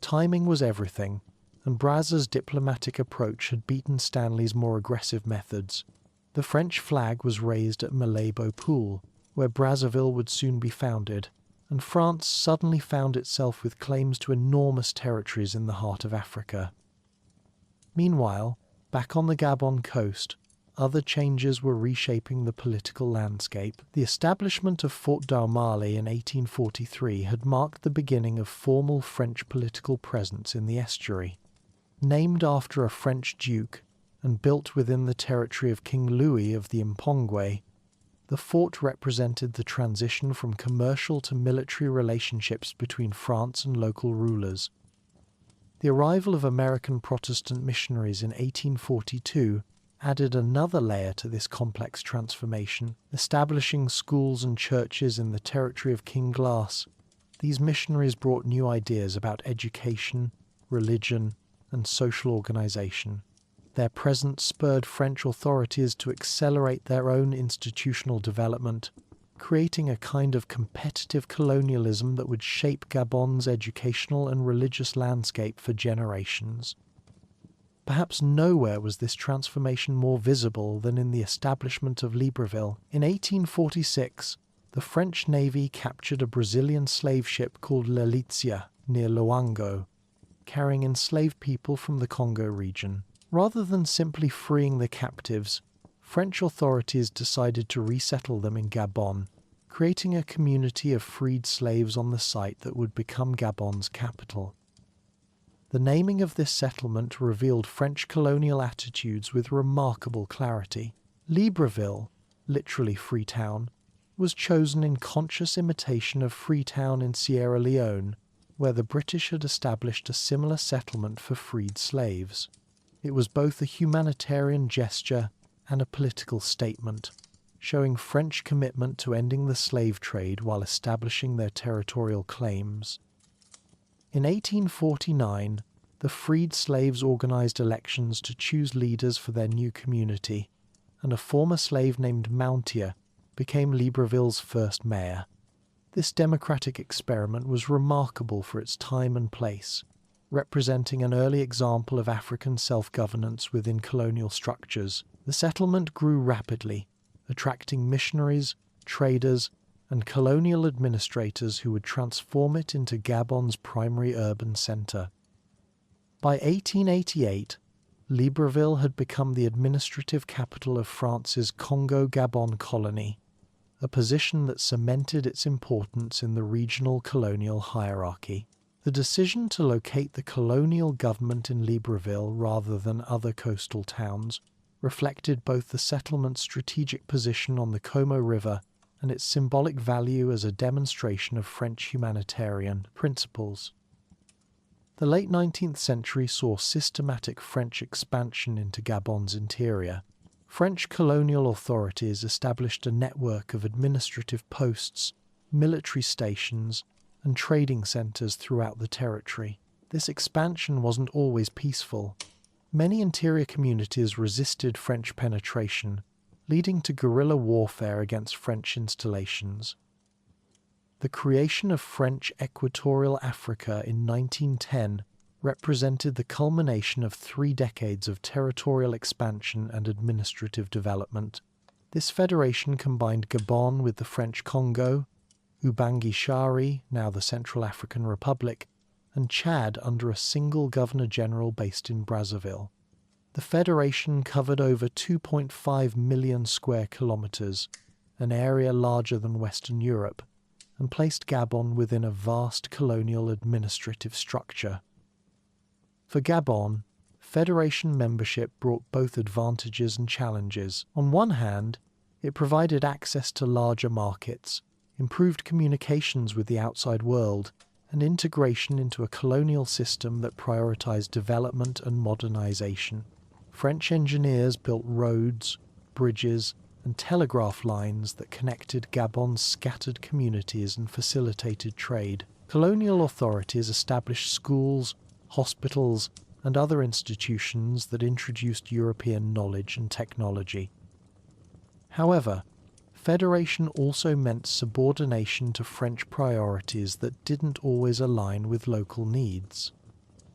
timing was everything, and Brazza's diplomatic approach had beaten Stanley's more aggressive methods. The French flag was raised at Malabo Pool, where Brazzaville would soon be founded, and France suddenly found itself with claims to enormous territories in the heart of Africa. Meanwhile, back on the Gabon coast, other changes were reshaping the political landscape. The establishment of Fort Darmali in 1843 had marked the beginning of formal French political presence in the estuary. Named after a French duke and built within the territory of King Louis of the Mpongwe, the fort represented the transition from commercial to military relationships between France and local rulers. The arrival of American Protestant missionaries in 1842 added another layer to this complex transformation, establishing schools and churches in the territory of King Glass. These missionaries brought new ideas about education, religion, and social organization. Their presence spurred French authorities to accelerate their own institutional development, creating a kind of competitive colonialism that would shape Gabon's educational and religious landscape for generations. Perhaps nowhere was this transformation more visible than in the establishment of Libreville. In 1846, the French Navy captured a Brazilian slave ship called Lelizia near Loango. carrying enslaved people from the Congo region. Rather than simply freeing the captives, French authorities decided to resettle them in Gabon, creating a community of freed slaves on the site that would become Gabon's capital. The naming of this settlement revealed French colonial attitudes with remarkable clarity. Libreville, literally Freetown, was chosen in conscious imitation of Freetown in Sierra Leone, where the British had established a similar settlement for freed slaves. It was both a humanitarian gesture and a political statement, showing French commitment to ending the slave trade while establishing their territorial claims. In 1849, the freed slaves organized elections to choose leaders for their new community, and a former slave named Mountier became Libreville's first mayor. This democratic experiment was remarkable for its time and place, representing an early example of African self-governance within colonial structures. The settlement grew rapidly, attracting missionaries, traders, and colonial administrators who would transform it into Gabon's primary urban centre. By 1888, Libreville had become the administrative capital of France's Congo-Gabon colony, a position that cemented its importance in the regional colonial hierarchy. The decision to locate the colonial government in Libreville rather than other coastal towns reflected both the settlement's strategic position on the Como River and its symbolic value as a demonstration of French humanitarian principles. The late 19th century saw systematic French expansion into Gabon's interior. French colonial authorities established a network of administrative posts, military stations, and trading centres throughout the territory. This expansion wasn't always peaceful. Many interior communities resisted French penetration, leading to guerrilla warfare against French installations. The creation of French equatorial Africa in 1910 represented the culmination of 3 decades of territorial expansion and administrative development. This federation combined Gabon with the French Congo, Ubangi-Shari, now the Central African Republic, and Chad under a single Governor-General based in Brazzaville. The federation covered over 2.5 million square kilometres, an area larger than Western Europe, and placed Gabon within a vast colonial administrative structure. For Gabon, federation membership brought both advantages and challenges. On one hand, it provided access to larger markets, improved communications with the outside world, and integration into a colonial system that prioritized development and modernization. French engineers built roads, bridges, and telegraph lines that connected Gabon's scattered communities and facilitated trade. Colonial authorities established schools, hospitals, and other institutions that introduced European knowledge and technology. However, federation also meant subordination to French priorities that didn't always align with local needs.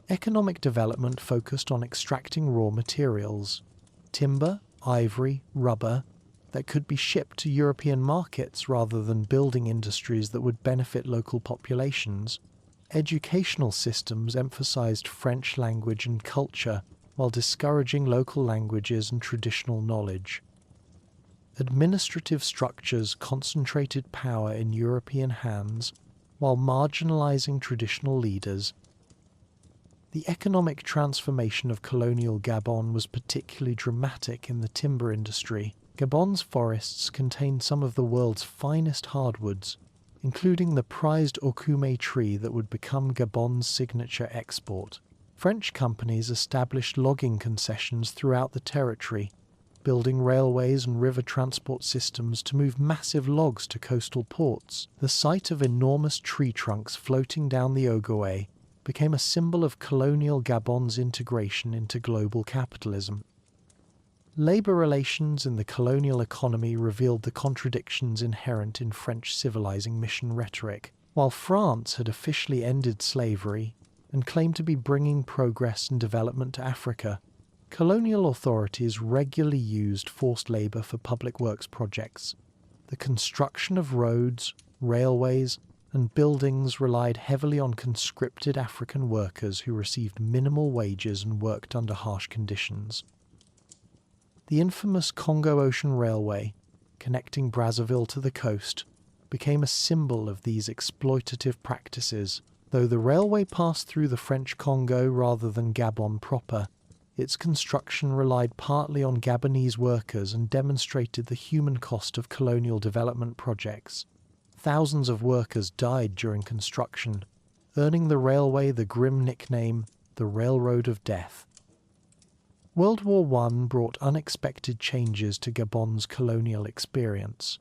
Economic development focused on extracting raw materials, timber, ivory, rubber, that could be shipped to European markets rather than building industries that would benefit local populations. Educational systems emphasized French language and culture while discouraging local languages and traditional knowledge. Administrative structures concentrated power in European hands while marginalizing traditional leaders. The economic transformation of colonial Gabon was particularly dramatic in the timber industry. Gabon's forests contained some of the world's finest hardwoods, including the prized Ogooué tree that would become Gabon's signature export. French companies established logging concessions throughout the territory, building railways and river transport systems to move massive logs to coastal ports. The sight of enormous tree trunks floating down the Ogooué became a symbol of colonial Gabon's integration into global capitalism. Labour relations in the colonial economy revealed the contradictions inherent in French civilizing mission rhetoric. While France had officially ended slavery and claimed to be bringing progress and development to Africa, colonial authorities regularly used forced labour for public works projects. The construction of roads, railways, and buildings relied heavily on conscripted African workers who received minimal wages and worked under harsh conditions. The infamous Congo Ocean Railway, connecting Brazzaville to the coast, became a symbol of these exploitative practices. Though the railway passed through the French Congo rather than Gabon proper, its construction relied partly on Gabonese workers and demonstrated the human cost of colonial development projects. Thousands of workers died during construction, earning the railway the grim nickname, the Railroad of Death. World War I brought unexpected changes to Gabon's colonial experience.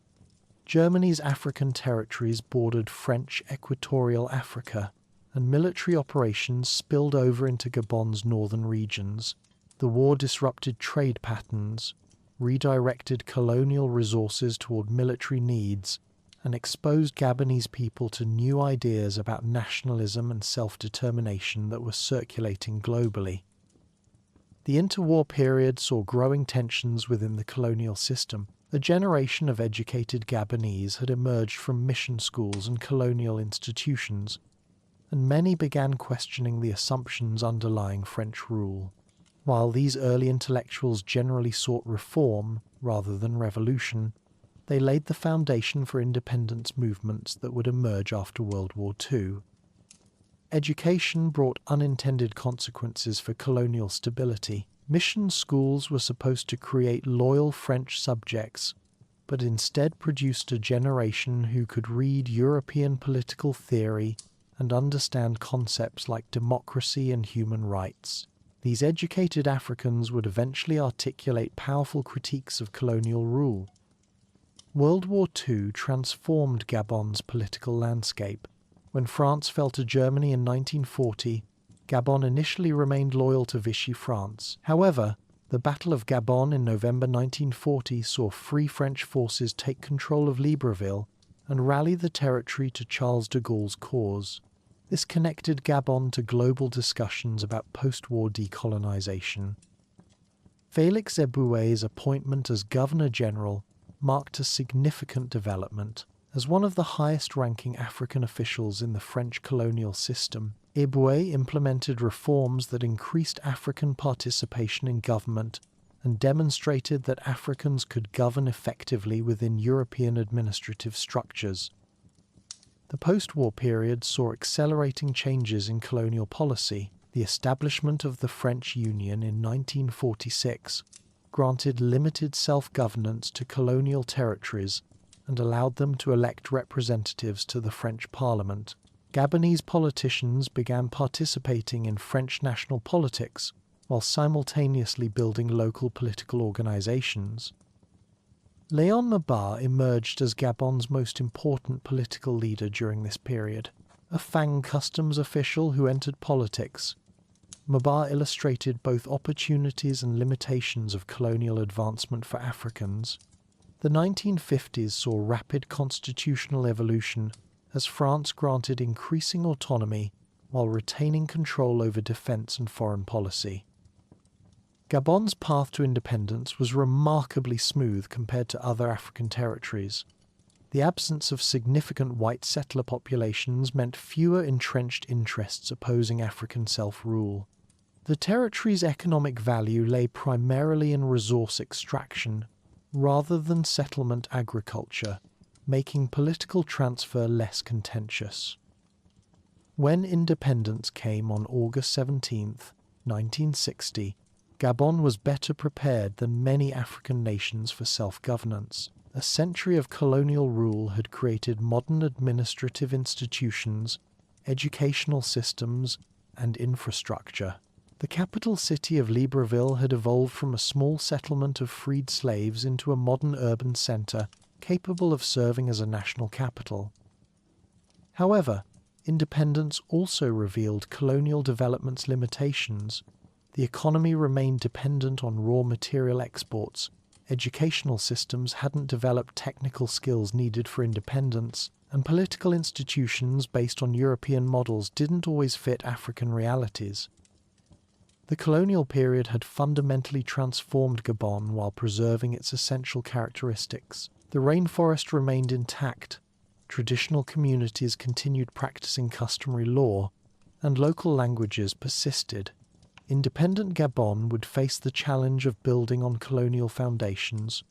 Germany's African territories bordered French equatorial Africa, and military operations spilled over into Gabon's northern regions. The war disrupted trade patterns, redirected colonial resources toward military needs, and exposed Gabonese people to new ideas about nationalism and self-determination that were circulating globally. The interwar period saw growing tensions within the colonial system. A generation of educated Gabonese had emerged from mission schools and colonial institutions, and many began questioning the assumptions underlying French rule. While these early intellectuals generally sought reform rather than revolution, they laid the foundation for independence movements that would emerge after World War II. Education brought unintended consequences for colonial stability. Mission schools were supposed to create loyal French subjects, but instead produced a generation who could read European political theory and understand concepts like democracy and human rights. These educated Africans would eventually articulate powerful critiques of colonial rule. World War II transformed Gabon's political landscape. When France fell to Germany in 1940, Gabon initially remained loyal to Vichy France. However, the Battle of Gabon in November 1940 saw Free French forces take control of Libreville and rally the territory to Charles de Gaulle's cause. This connected Gabon to global discussions about post-war decolonization. Félix Éboué's appointment as Governor-General marked a significant development. As one of the highest-ranking African officials in the French colonial system, Éboué implemented reforms that increased African participation in government and demonstrated that Africans could govern effectively within European administrative structures. The post-war period saw accelerating changes in colonial policy. The establishment of the French Union in 1946 granted limited self-governance to colonial territories and allowed them to elect representatives to the French Parliament. Gabonese politicians began participating in French national politics while simultaneously building local political organizations. Léon Mba emerged as Gabon's most important political leader during this period. A Fang customs official who entered politics, Mba illustrated both opportunities and limitations of colonial advancement for Africans. The 1950s saw rapid constitutional evolution as France granted increasing autonomy while retaining control over defense and foreign policy. Gabon's path to independence was remarkably smooth compared to other African territories. The absence of significant white settler populations meant fewer entrenched interests opposing African self-rule. The territory's economic value lay primarily in resource extraction rather than settlement agriculture, making political transfer less contentious. When independence came on August 17, 1960, Gabon was better prepared than many African nations for self-governance. A century of colonial rule had created modern administrative institutions, educational systems, and infrastructure. The capital city of Libreville had evolved from a small settlement of freed slaves into a modern urban centre capable of serving as a national capital. However, independence also revealed colonial development's limitations. The economy remained dependent on raw material exports, educational systems hadn't developed technical skills needed for independence, and political institutions based on European models didn't always fit African realities. The colonial period had fundamentally transformed Gabon while preserving its essential characteristics. The rainforest remained intact, traditional communities continued practicing customary law, and local languages persisted, independent Gabon would face the challenge of building on colonial foundations,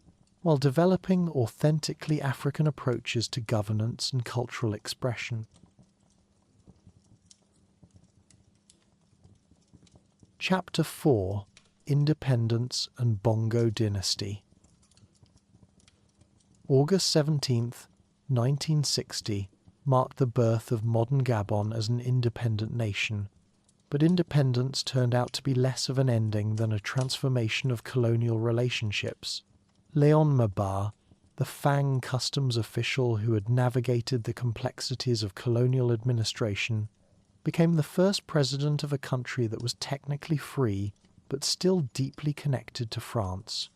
while developing authentically African approaches to governance and cultural expression. Chapter 4: Independence and Bongo Dynasty. August 17th, 1960 marked the birth of modern Gabon as an independent nation, but independence turned out to be less of an ending than a transformation of colonial relationships. Léon Mba, the Fang customs official who had navigated the complexities of colonial administration, became the first president of a country that was technically free but still deeply connected to France.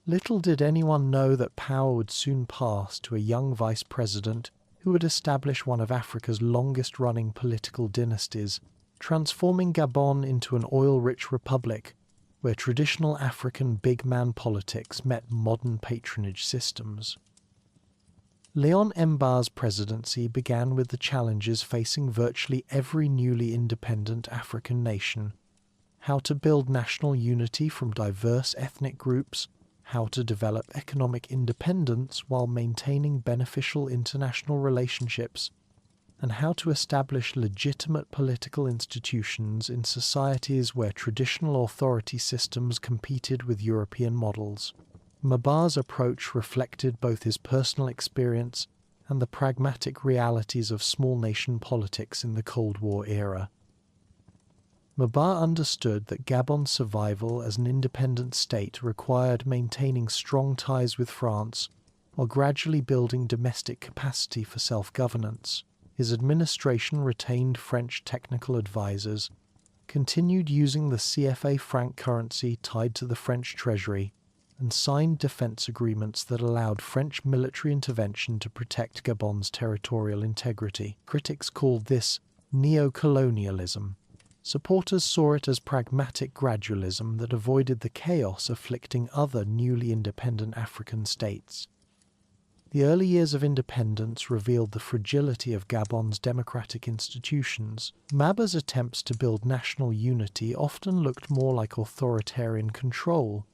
Little did anyone know that power would soon pass to a young vice president who would establish one of Africa's longest-running political dynasties, transforming Gabon into an oil-rich republic where traditional African big-man politics met modern patronage systems. Léon Mba's presidency began with the challenges facing virtually every newly independent African nation: how to build national unity from diverse ethnic groups, how to develop economic independence while maintaining beneficial international relationships, and how to establish legitimate political institutions in societies where traditional authority systems competed with European models. Mba's approach reflected both his personal experience and the pragmatic realities of small nation politics in the Cold War era. Mba understood that Gabon's survival as an independent state required maintaining strong ties with France while gradually building domestic capacity for self-governance. His administration retained French technical advisors, continued using the CFA franc currency tied to the French treasury, and signed defense agreements that allowed French military intervention to protect Gabon's territorial integrity. Critics called this neo-colonialism. Supporters saw it as pragmatic gradualism that avoided the chaos afflicting other newly independent African states. The early years of independence revealed the fragility of Gabon's democratic institutions. Mba's attempts to build national unity often looked more like authoritarian control,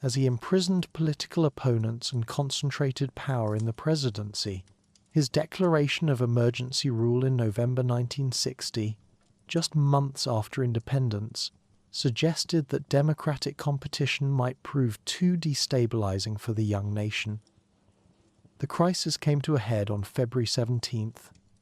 as he imprisoned political opponents and concentrated power in the presidency. His declaration of emergency rule in November 1960, just months after independence, suggested that democratic competition might prove too destabilizing for the young nation. The crisis came to a head on February 17,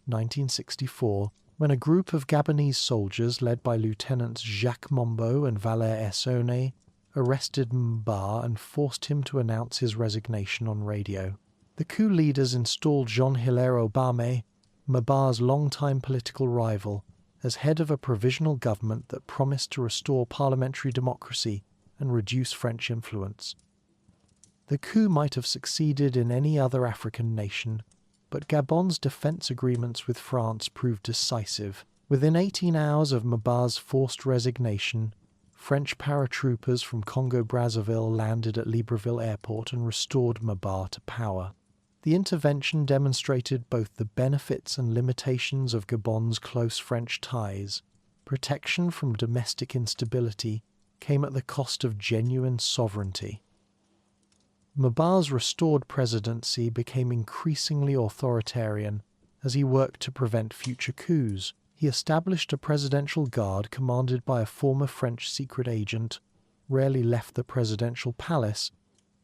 1964, when a group of Gabonese soldiers led by Lieutenants Jacques Mombo and Valère Essonne arrested Mba and forced him to announce his resignation on radio. The coup leaders installed Jean-Hilaire Obame, Mba's longtime political rival, as head of a provisional government that promised to restore parliamentary democracy and reduce French influence. The coup might have succeeded in any other African nation, but Gabon's defense agreements with France proved decisive. Within 18 hours of Mba's forced resignation, French paratroopers from Congo-Brazzaville landed at Libreville Airport and restored Mba to power. The intervention demonstrated both the benefits and limitations of Gabon's close French ties. Protection from domestic instability came at the cost of genuine sovereignty. Mba's restored presidency became increasingly authoritarian as he worked to prevent future coups. He established a presidential guard commanded by a former French secret agent, rarely left the presidential palace,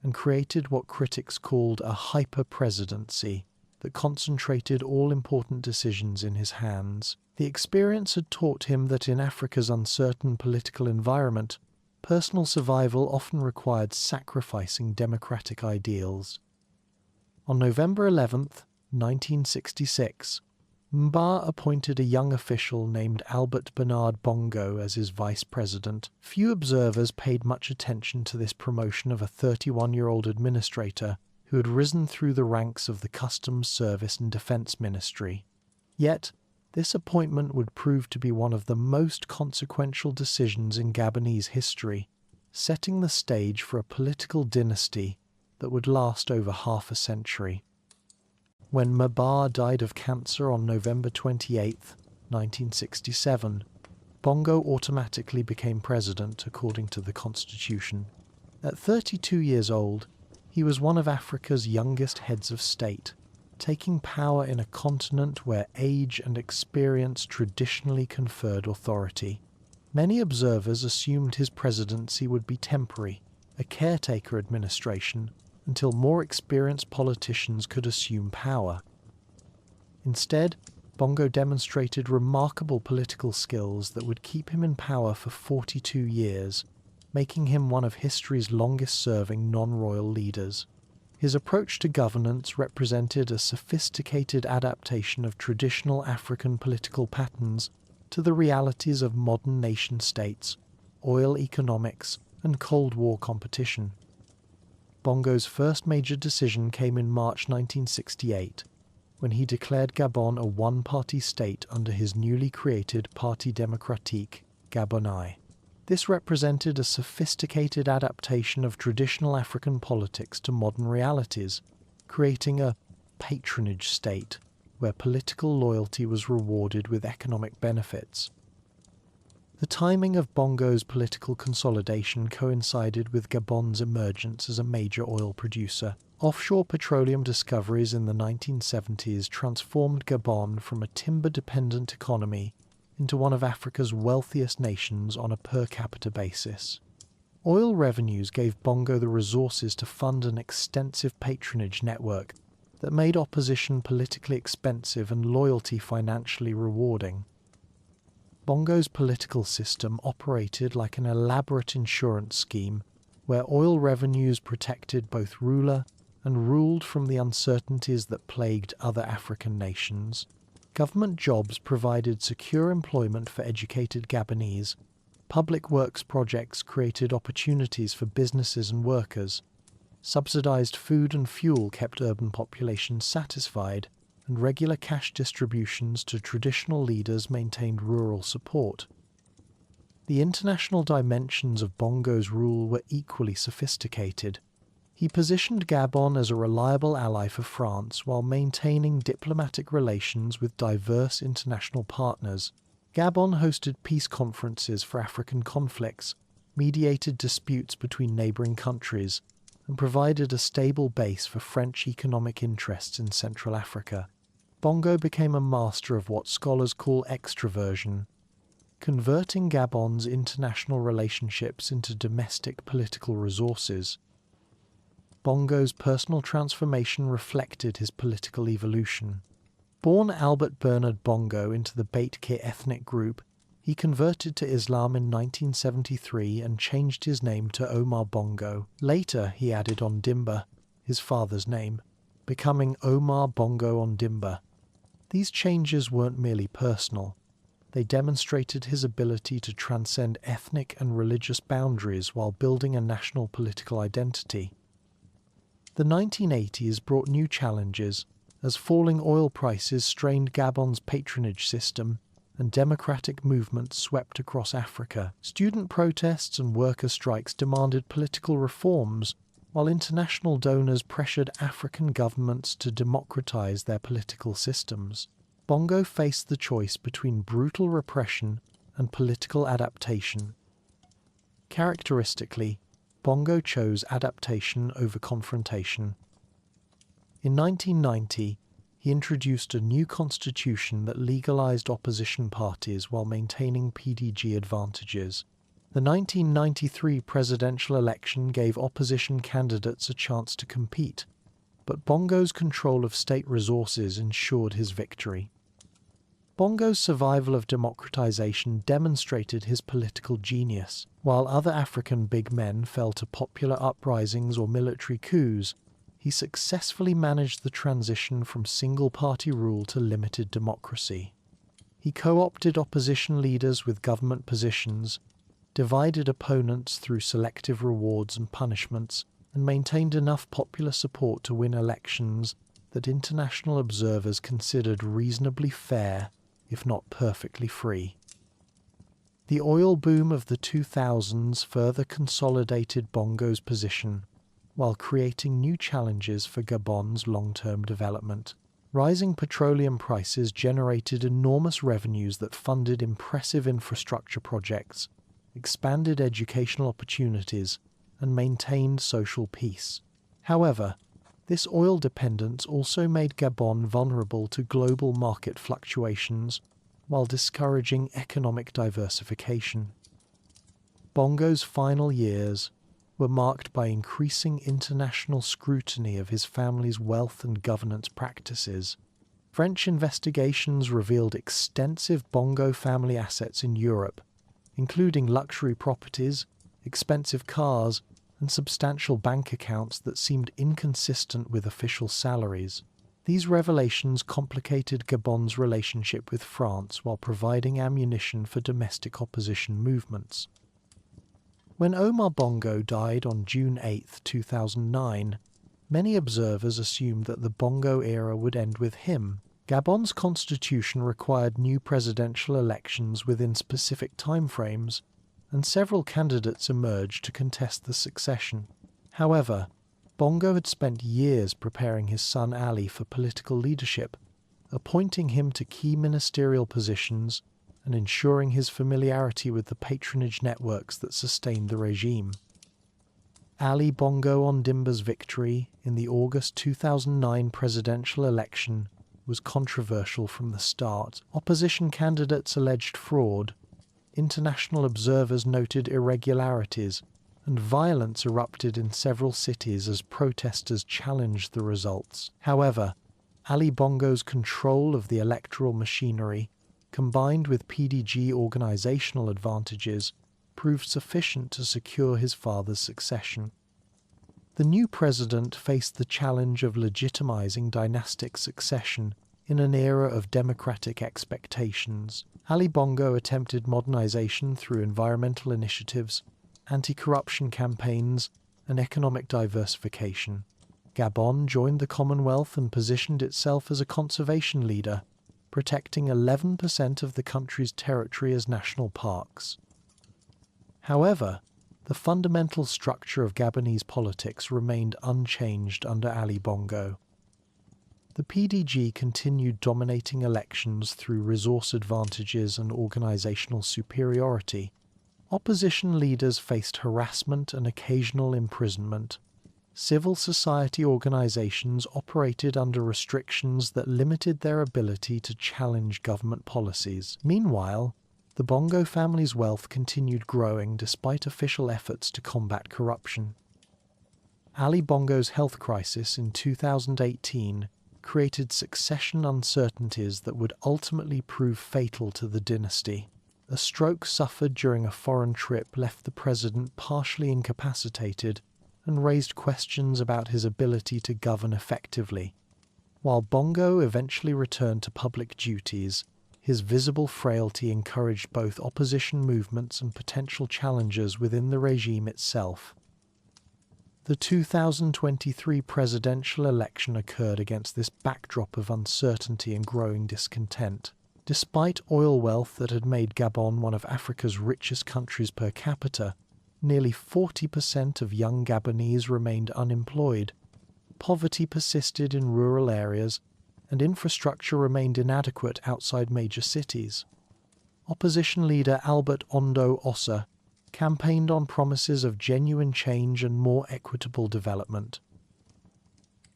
and created what critics called a hyper-presidency that concentrated all important decisions in his hands. The experience had taught him that in Africa's uncertain political environment, personal survival often required sacrificing democratic ideals. On November 11, 1966, Mba appointed a young official named Albert Bernard Bongo as his vice president. Few observers paid much attention to this promotion of a 31-year-old administrator who had risen through the ranks of the Customs Service and Defense Ministry. Yet, this appointment would prove to be one of the most consequential decisions in Gabonese history, setting the stage for a political dynasty that would last over half a century. When Maba died of cancer on November 28, 1967, Bongo automatically became president according to the constitution. At 32 years old, he was one of Africa's youngest heads of state, taking power in a continent where age and experience traditionally conferred authority. Many observers assumed his presidency would be temporary, a caretaker administration, until more experienced politicians could assume power. Instead, Bongo demonstrated remarkable political skills that would keep him in power for 42 years, making him one of history's longest-serving non-royal leaders. His approach to governance represented a sophisticated adaptation of traditional African political patterns to the realities of modern nation-states, oil economics, and Cold War competition. Bongo's first major decision came in March 1968, when he declared Gabon a one-party state under his newly created Parti Démocratique, Gabonais. This represented a sophisticated adaptation of traditional African politics to modern realities, creating a patronage state where political loyalty was rewarded with economic benefits. The timing of Bongo's political consolidation coincided with Gabon's emergence as a major oil producer. Offshore petroleum discoveries in the 1970s transformed Gabon from a timber-dependent economy into one of Africa's wealthiest nations on a per capita basis. Oil revenues gave Bongo the resources to fund an extensive patronage network that made opposition politically expensive and loyalty financially rewarding. Bongo's political system operated like an elaborate insurance scheme where oil revenues protected both ruler and ruled from the uncertainties that plagued other African nations. Government jobs provided secure employment for educated Gabonese. Public works projects created opportunities for businesses and workers. Subsidized food and fuel kept urban populations satisfied, and regular cash distributions to traditional leaders maintained rural support. The international dimensions of Bongo's rule were equally sophisticated. He positioned Gabon as a reliable ally for France while maintaining diplomatic relations with diverse international partners. Gabon hosted peace conferences for African conflicts, mediated disputes between neighbouring countries, and provided a stable base for French economic interests in Central Africa. Bongo became a master of what scholars call extraversion, converting Gabon's international relationships into domestic political resources. Bongo's personal transformation reflected his political evolution. Born Albert Bernard Bongo into the Beytke ethnic group, he converted to Islam in 1973 and changed his name to Omar Bongo. Later, he added Ondimba, his father's name, becoming Omar Bongo Ondimba. These changes weren't merely personal. They demonstrated his ability to transcend ethnic and religious boundaries while building a national political identity. The 1980s brought new challenges, as falling oil prices strained Gabon's patronage system and democratic movements swept across Africa. Student protests and worker strikes demanded political reforms, while international donors pressured African governments to democratize their political systems. Bongo faced the choice between brutal repression and political adaptation. Characteristically, Bongo chose adaptation over confrontation. In 1990, he introduced a new constitution that legalized opposition parties while maintaining PDG advantages. The 1993 presidential election gave opposition candidates a chance to compete, but Bongo's control of state resources ensured his victory. Bongo's survival of democratization demonstrated his political genius. While other African big men fell to popular uprisings or military coups, he successfully managed the transition from single-party rule to limited democracy. He co-opted opposition leaders with government positions, divided opponents through selective rewards and punishments, and maintained enough popular support to win elections that international observers considered reasonably fair, if not perfectly free. The oil boom of the 2000s further consolidated Bongo's position, while creating new challenges for Gabon's long-term development. Rising petroleum prices generated enormous revenues that funded impressive infrastructure projects, expanded educational opportunities, and maintained social peace. However, this oil dependence also made Gabon vulnerable to global market fluctuations while discouraging economic diversification. Bongo's final years were marked by increasing international scrutiny of his family's wealth and governance practices. French investigations revealed extensive Bongo family assets in Europe, including luxury properties, expensive cars, and substantial bank accounts that seemed inconsistent with official salaries. These revelations complicated Gabon's relationship with France while providing ammunition for domestic opposition movements. When Omar Bongo died on June 8, 2009, many observers assumed that the Bongo era would end with him. Gabon's constitution required new presidential elections within specific timeframes, and several candidates emerged to contest the succession. However, Bongo had spent years preparing his son Ali for political leadership, appointing him to key ministerial positions and ensuring his familiarity with the patronage networks that sustained the regime. Ali Bongo Ondimba's victory in the August 2009 presidential election was controversial from the start. Opposition candidates alleged fraud, international observers noted irregularities, and violence erupted in several cities as protesters challenged the results. However, Ali Bongo's control of the electoral machinery, combined with PDG organizational advantages, proved sufficient to secure his father's succession. The new president faced the challenge of legitimizing dynastic succession in an era of democratic expectations. Ali Bongo attempted modernization through environmental initiatives, anti-corruption campaigns, and economic diversification. Gabon joined the Commonwealth and positioned itself as a conservation leader, protecting 11% of the country's territory as national parks. However, the fundamental structure of Gabonese politics remained unchanged under Ali Bongo. The PDG continued dominating elections through resource advantages and organizational superiority. Opposition leaders faced harassment and occasional imprisonment. Civil society organizations operated under restrictions that limited their ability to challenge government policies. Meanwhile, the Bongo family's wealth continued growing despite official efforts to combat corruption. Ali Bongo's health crisis in 2018 created succession uncertainties that would ultimately prove fatal to the dynasty. A stroke suffered during a foreign trip left the president partially incapacitated and raised questions about his ability to govern effectively. While Bongo eventually returned to public duties, his visible frailty encouraged both opposition movements and potential challengers within the regime itself. The 2023 presidential election occurred against this backdrop of uncertainty and growing discontent. Despite oil wealth that had made Gabon one of Africa's richest countries per capita, nearly 40% of young Gabonese remained unemployed. Poverty persisted in rural areas, and infrastructure remained inadequate outside major cities. Opposition leader Albert Ondo Ossa campaigned on promises of genuine change and more equitable development.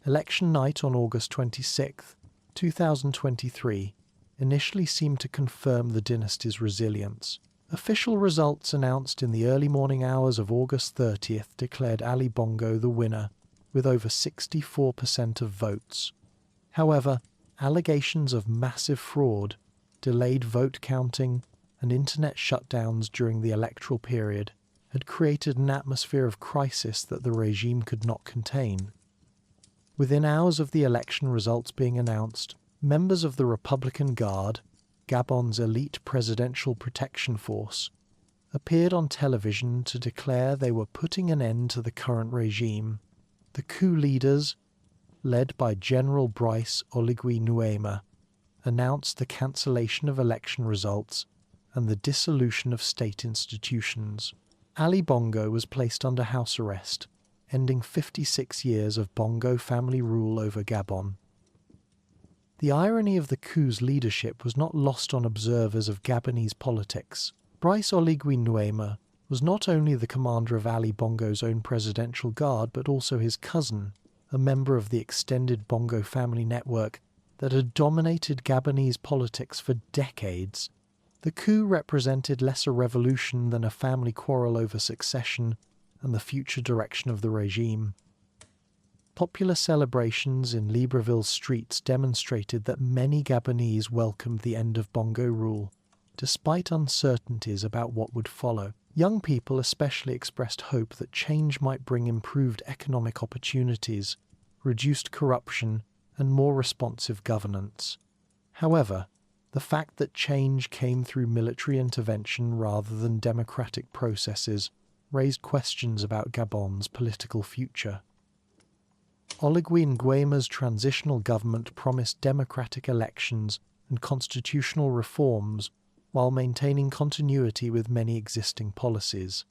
Election night on August 26, 2023, initially seemed to confirm the dynasty's resilience. Official results announced in the early morning hours of August 30th declared Ali Bongo the winner, with over 64% of votes. However, allegations of massive fraud, delayed vote counting, and internet shutdowns during the electoral period had created an atmosphere of crisis that the regime could not contain. Within hours of the election results being announced, members of the Republican Guard, Gabon's elite presidential protection force, appeared on television to declare they were putting an end to the current regime. The coup leaders, led by General Brice Oligui Nguema, announced the cancellation of election results and the dissolution of state institutions. Ali Bongo was placed under house arrest, ending 56 years of Bongo family rule over Gabon. The irony of the coup's leadership was not lost on observers of Gabonese politics. Brice Oligui Nguema was not only the commander of Ali Bongo's own presidential guard, but also his cousin, a member of the extended Bongo family network that had dominated Gabonese politics for decades. The coup represented less a revolution than a family quarrel over succession and the future direction of the regime. Popular celebrations in Libreville's streets demonstrated that many Gabonese welcomed the end of Bongo rule, despite uncertainties about what would follow. Young people especially expressed hope that change might bring improved economic opportunities, reduced corruption, and more responsive governance. However, the fact that change came through military intervention rather than democratic processes raised questions about Gabon's political future. Oligui Nguema's transitional government promised democratic elections and constitutional reforms while maintaining continuity with many existing policies.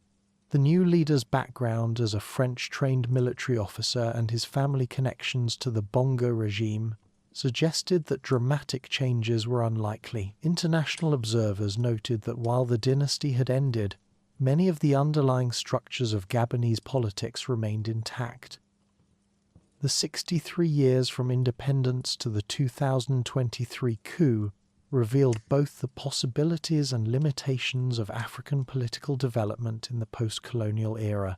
The new leader's background as a French-trained military officer and his family connections to the Bongo regime suggested that dramatic changes were unlikely. International observers noted that while the dynasty had ended, many of the underlying structures of Gabonese politics remained intact. The 63 years from independence to the 2023 coup revealed both the possibilities and limitations of African political development in the post-colonial era.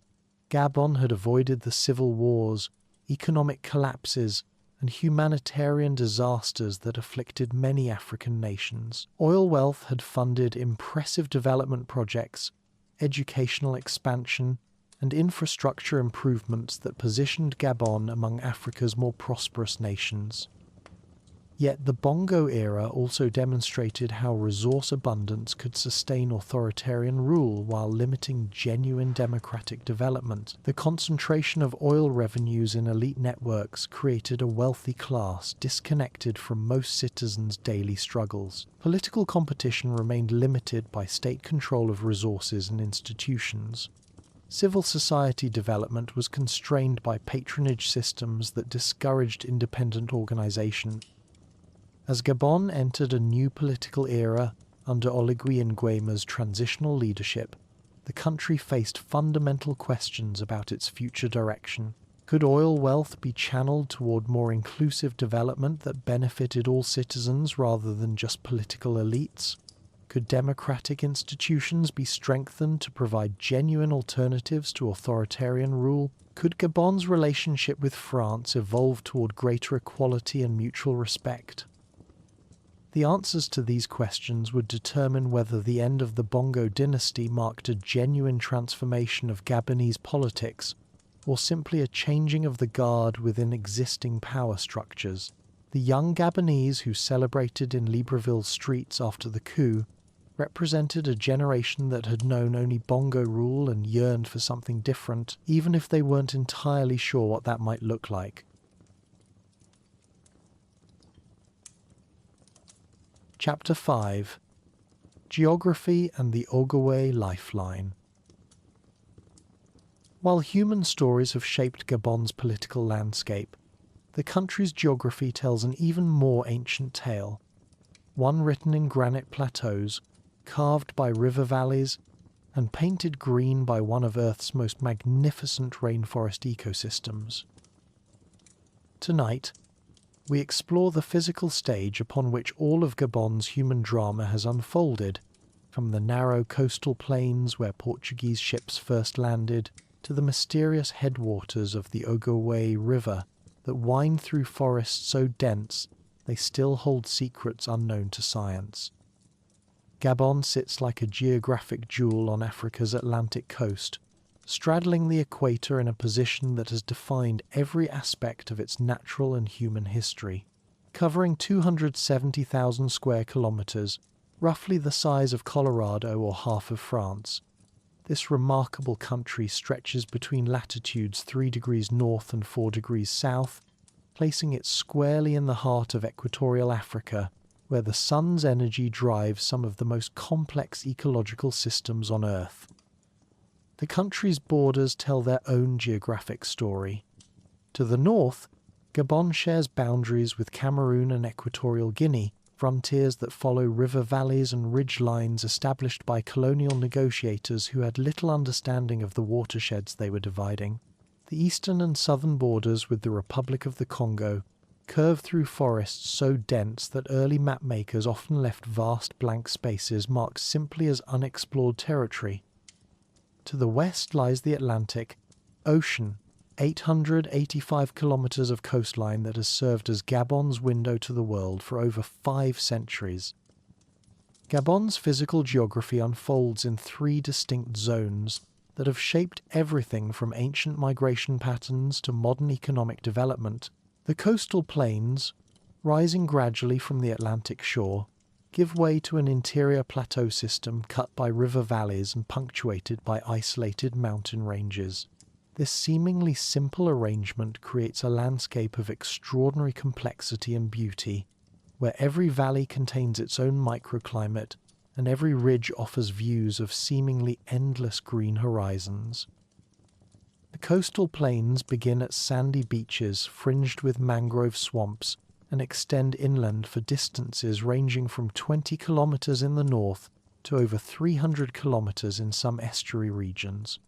Gabon had avoided the civil wars, economic collapses, and humanitarian disasters that afflicted many African nations. Oil wealth had funded impressive development projects, educational expansion, and infrastructure improvements that positioned Gabon among Africa's more prosperous nations. Yet the Bongo era also demonstrated how resource abundance could sustain authoritarian rule while limiting genuine democratic development. The concentration of oil revenues in elite networks created a wealthy class disconnected from most citizens' daily struggles. Political competition remained limited by state control of resources and institutions. Civil society development was constrained by patronage systems that discouraged independent organization. As Gabon entered a new political era under Oligui Nguema's transitional leadership, the country faced fundamental questions about its future direction. Could oil wealth be channeled toward more inclusive development that benefited all citizens rather than just political elites? Could democratic institutions be strengthened to provide genuine alternatives to authoritarian rule? Could Gabon's relationship with France evolve toward greater equality and mutual respect? The answers to these questions would determine whether the end of the Bongo dynasty marked a genuine transformation of Gabonese politics or simply a changing of the guard within existing power structures. The young Gabonese who celebrated in Libreville's streets after the coup represented a generation that had known only Bongo rule and yearned for something different, even if they weren't entirely sure what that might look like. Chapter 5: Geography and the Ogooué Lifeline. While human stories have shaped Gabon's political landscape, the country's geography tells an even more ancient tale, one written in granite plateaus, carved by river valleys, and painted green by one of Earth's most magnificent rainforest ecosystems. Tonight, we explore the physical stage upon which all of Gabon's human drama has unfolded, from the narrow coastal plains where Portuguese ships first landed to the mysterious headwaters of the Ogooué River that wind through forests so dense they still hold secrets unknown to science. Gabon sits like a geographic jewel on Africa's Atlantic coast, straddling the equator in a position that has defined every aspect of its natural and human history. Covering 270,000 square kilometers, roughly the size of Colorado or half of France, this remarkable country stretches between latitudes 3 degrees north and 4 degrees south, placing it squarely in the heart of equatorial Africa, where the sun's energy drives some of the most complex ecological systems on Earth. The country's borders tell their own geographic story. To the north, Gabon shares boundaries with Cameroon and Equatorial Guinea, frontiers that follow river valleys and ridge lines established by colonial negotiators who had little understanding of the watersheds they were dividing. The eastern and southern borders with the Republic of the Congo curve through forests so dense that early mapmakers often left vast blank spaces marked simply as unexplored territory. To the west lies the Atlantic Ocean, 885 kilometers of coastline that has served as Gabon's window to the world for over 5 centuries. Gabon's physical geography unfolds in 3 distinct zones that have shaped everything from ancient migration patterns to modern economic development. The coastal plains, rising gradually from the Atlantic shore, give way to an interior plateau system cut by river valleys and punctuated by isolated mountain ranges. This seemingly simple arrangement creates a landscape of extraordinary complexity and beauty, where every valley contains its own microclimate and every ridge offers views of seemingly endless green horizons. The coastal plains begin at sandy beaches fringed with mangrove swamps and extend inland for distances ranging from 20 kilometers in the north to over 300 kilometers in some estuary regions.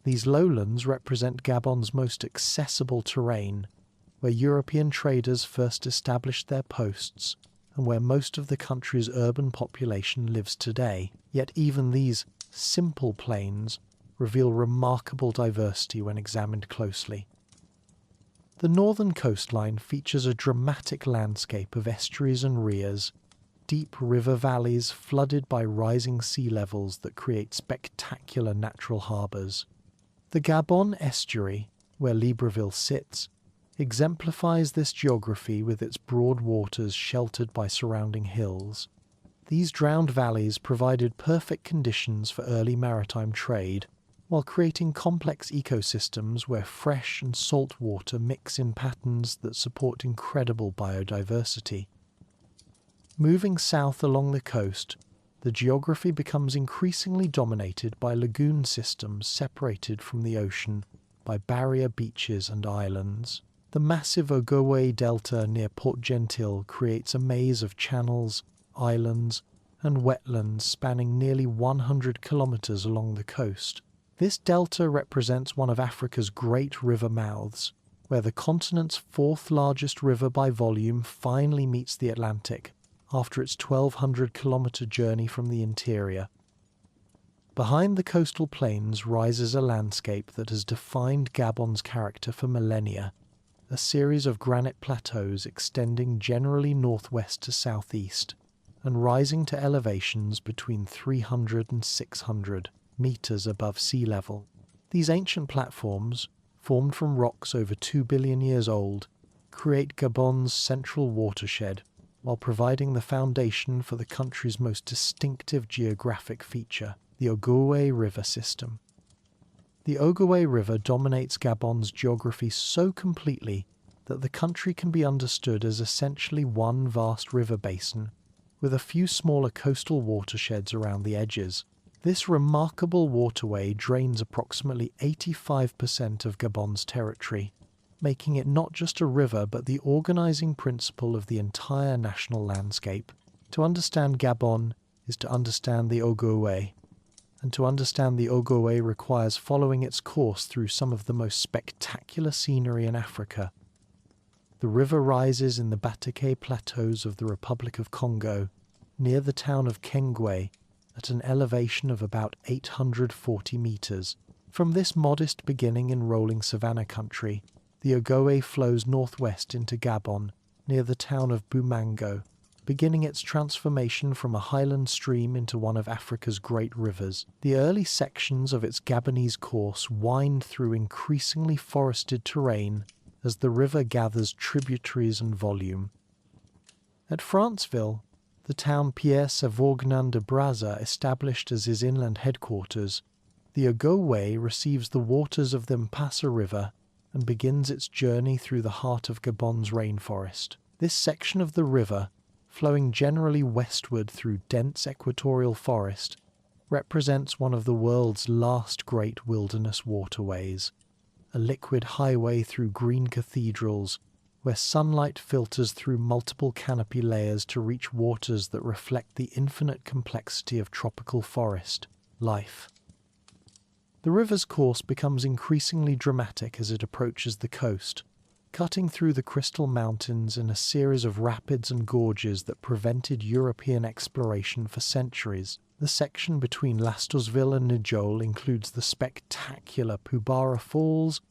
These lowlands represent Gabon's most accessible terrain, where European traders first established their posts and where most of the country's urban population lives today. Yet even these simple plains reveal remarkable diversity when examined closely. The northern coastline features a dramatic landscape of estuaries and rias, deep river valleys flooded by rising sea levels that create spectacular natural harbours. The Gabon estuary, where Libreville sits, exemplifies this geography with its broad waters sheltered by surrounding hills. These drowned valleys provided perfect conditions for early maritime trade, while creating complex ecosystems where fresh and salt water mix in patterns that support incredible biodiversity. Moving south along the coast, the geography becomes increasingly dominated by lagoon systems separated from the ocean by barrier beaches and islands. The massive Ogooué Delta near Port-Gentil creates a maze of channels, islands, and wetlands spanning nearly 100 kilometers along the coast. This delta represents one of Africa's great river mouths, where the continent's 4th largest river by volume finally meets the Atlantic after its 1,200-kilometer journey from the interior. Behind the coastal plains rises a landscape that has defined Gabon's character for millennia, a series of granite plateaus extending generally northwest to southeast and rising to elevations between 300 and 600 meters above sea level. These ancient platforms, formed from rocks over 2 billion years old, create Gabon's central watershed, while providing the foundation for the country's most distinctive geographic feature, the Ogooué River system. The Ogooué River dominates Gabon's geography so completely that the country can be understood as essentially one vast river basin, with a few smaller coastal watersheds around the edges. This remarkable waterway drains approximately 85% of Gabon's territory, making it not just a river but the organizing principle of the entire national landscape. To understand Gabon is to understand the Ogooué, and to understand the Ogooué requires following its course through some of the most spectacular scenery in Africa. The river rises in the Bateke plateaus of the Republic of Congo, near the town of Kengwe, at an elevation of about 840 meters. From this modest beginning in rolling savanna country, the Ogooué flows northwest into Gabon, near the town of Bumango, beginning its transformation from a highland stream into one of Africa's great rivers. The early sections of its Gabonese course wind through increasingly forested terrain as the river gathers tributaries and volume. At Franceville, the town Pierre-Sévognan-de-Brazza established as his inland headquarters, the Ogooué receives the waters of the Mpassa River and begins its journey through the heart of Gabon's rainforest. This section of the river, flowing generally westward through dense equatorial forest, represents one of the world's last great wilderness waterways, a liquid highway through green cathedrals, where sunlight filters through multiple canopy layers to reach waters that reflect the infinite complexity of tropical forest life. The river's course becomes increasingly dramatic as it approaches the coast, cutting through the Crystal Mountains in a series of rapids and gorges that prevented European exploration for centuries. The section between Lastosville and Njol includes the spectacular Pubara Falls,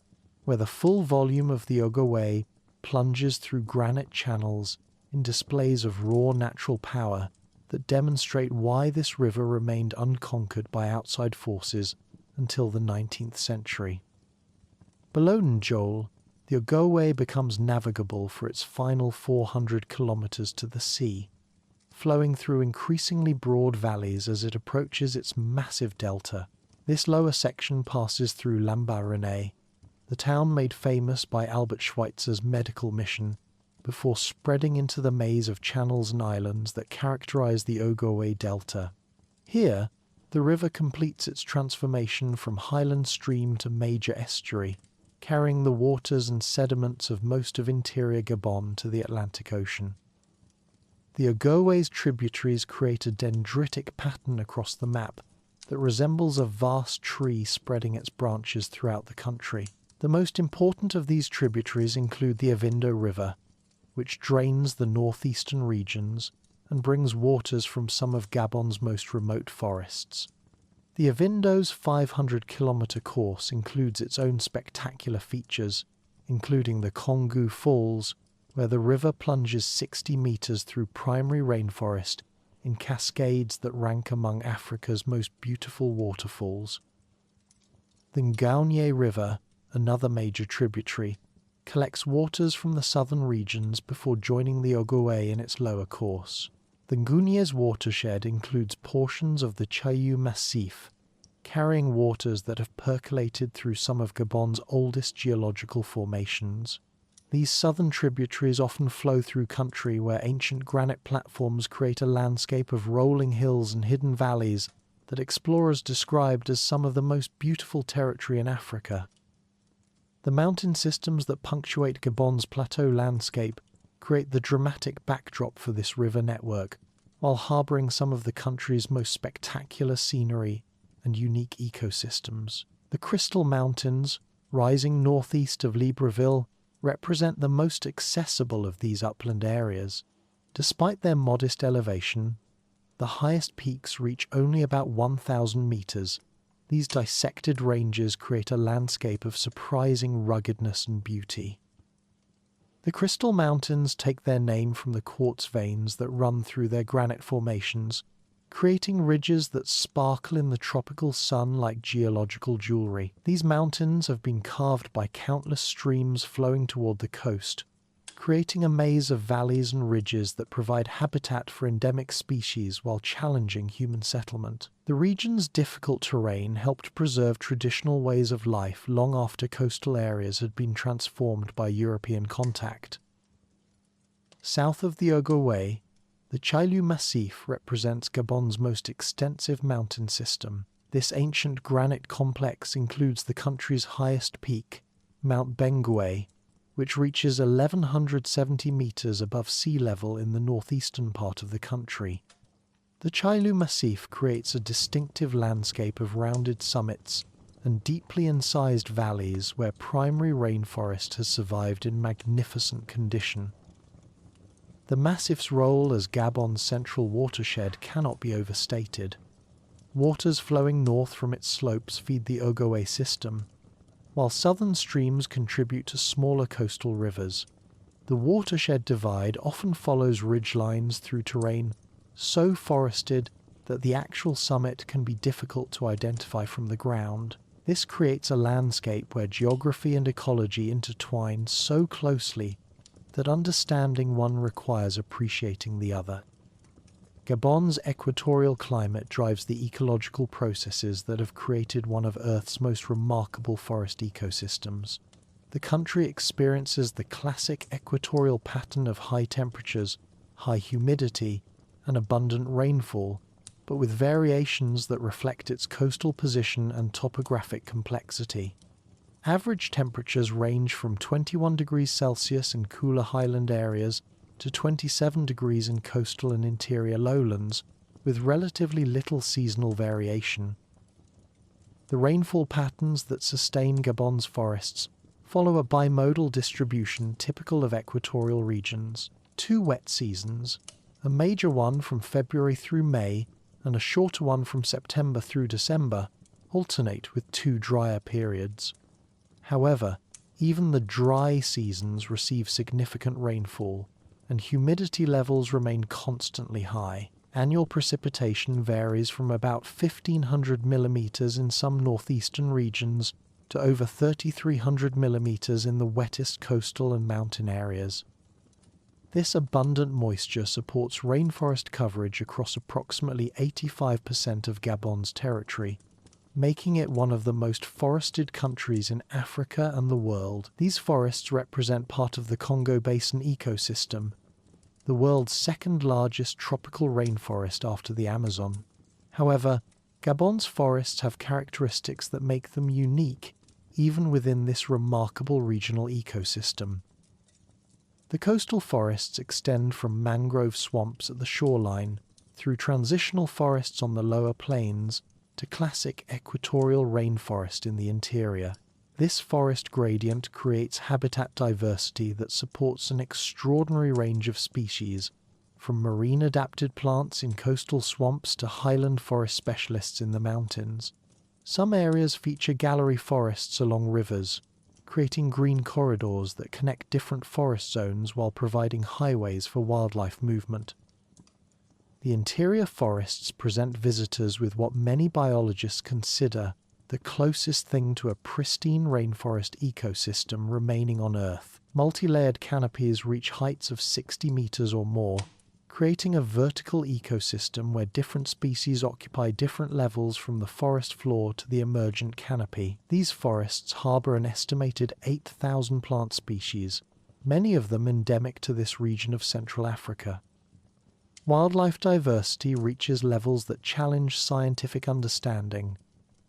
where the full volume of the Ogooué plunges through granite channels in displays of raw natural power that demonstrate why this river remained unconquered by outside forces until the 19th century. Below Njol, the Ogooué becomes navigable for its final 400 kilometers to the sea, flowing through increasingly broad valleys as it approaches its massive delta. This lower section passes through Lambaréné, the town made famous by Albert Schweitzer's medical mission, before spreading into the maze of channels and islands that characterize the Ogooué Delta. Here, the river completes its transformation from highland stream to major estuary, carrying the waters and sediments of most of interior Gabon to the Atlantic Ocean. The Ogooué's tributaries create a dendritic pattern across the map that resembles a vast tree spreading its branches throughout the country. The most important of these tributaries include the Avindo River, which drains the northeastern regions and brings waters from some of Gabon's most remote forests. The Avindo's 500-kilometer course includes its own spectacular features, including the Kongu Falls, where the river plunges 60 meters through primary rainforest in cascades that rank among Africa's most beautiful waterfalls. The Ogooué River, another major tributary, collects waters from the southern regions before joining the Ogooué in its lower course. The Ogooué's watershed includes portions of the Chaillu Massif, carrying waters that have percolated through some of Gabon's oldest geological formations. These southern tributaries often flow through country where ancient granite platforms create a landscape of rolling hills and hidden valleys that explorers described as some of the most beautiful territory in Africa. The mountain systems that punctuate Gabon's plateau landscape create the dramatic backdrop for this river network, while harbouring some of the country's most spectacular scenery and unique ecosystems. The Crystal Mountains, rising northeast of Libreville, represent the most accessible of these upland areas. Despite their modest elevation, the highest peaks reach only about 1,000 meters. These dissected ranges create a landscape of surprising ruggedness and beauty. The Crystal Mountains take their name from the quartz veins that run through their granite formations, creating ridges that sparkle in the tropical sun like geological jewelry. These mountains have been carved by countless streams flowing toward the coast, creating a maze of valleys and ridges that provide habitat for endemic species while challenging human settlement. The region's difficult terrain helped preserve traditional ways of life long after coastal areas had been transformed by European contact. South of the Ogooué, the Chaillu Massif represents Gabon's most extensive mountain system. This ancient granite complex includes the country's highest peak, Mount Bengué, which reaches 1,170 meters above sea level in the northeastern part of the country. The Chaillu Massif creates a distinctive landscape of rounded summits and deeply incised valleys where primary rainforest has survived in magnificent condition. The massif's role as Gabon's central watershed cannot be overstated. Waters flowing north from its slopes feed the Ogooué system, while southern streams contribute to smaller coastal rivers. The watershed divide often follows ridgelines through terrain so forested that the actual summit can be difficult to identify from the ground. This creates a landscape where geography and ecology intertwine so closely that understanding one requires appreciating the other. Gabon's equatorial climate drives the ecological processes that have created one of Earth's most remarkable forest ecosystems. The country experiences the classic equatorial pattern of high temperatures, high humidity, and abundant rainfall, but with variations that reflect its coastal position and topographic complexity. Average temperatures range from 21 degrees Celsius in cooler highland areas to 27 degrees in coastal and interior lowlands, with relatively little seasonal variation. The rainfall patterns that sustain Gabon's forests follow a bimodal distribution typical of equatorial regions. 2 wet seasons, a major one from February through May and a shorter one from September through December, alternate with 2 drier periods. However, even the dry seasons receive significant rainfall, and humidity levels remain constantly high. Annual precipitation varies from about 1,500 millimeters in some northeastern regions to over 3,300 millimeters in the wettest coastal and mountain areas. This abundant moisture supports rainforest coverage across approximately 85% of Gabon's territory, making it one of the most forested countries in Africa and the world. These forests represent part of the Congo Basin ecosystem, the world's second largest tropical rainforest after the Amazon. However, Gabon's forests have characteristics that make them unique even within this remarkable regional ecosystem. The coastal forests extend from mangrove swamps at the shoreline through transitional forests on the lower plains to classic equatorial rainforest in the interior. This forest gradient creates habitat diversity that supports an extraordinary range of species, from marine-adapted plants in coastal swamps to highland forest specialists in the mountains. Some areas feature gallery forests along rivers, creating green corridors that connect different forest zones while providing highways for wildlife movement. The interior forests present visitors with what many biologists consider the closest thing to a pristine rainforest ecosystem remaining on Earth. Multi-layered canopies reach heights of 60 meters or more, creating a vertical ecosystem where different species occupy different levels from the forest floor to the emergent canopy. These forests harbor an estimated 8,000 plant species, many of them endemic to this region of Central Africa. Wildlife diversity reaches levels that challenge scientific understanding,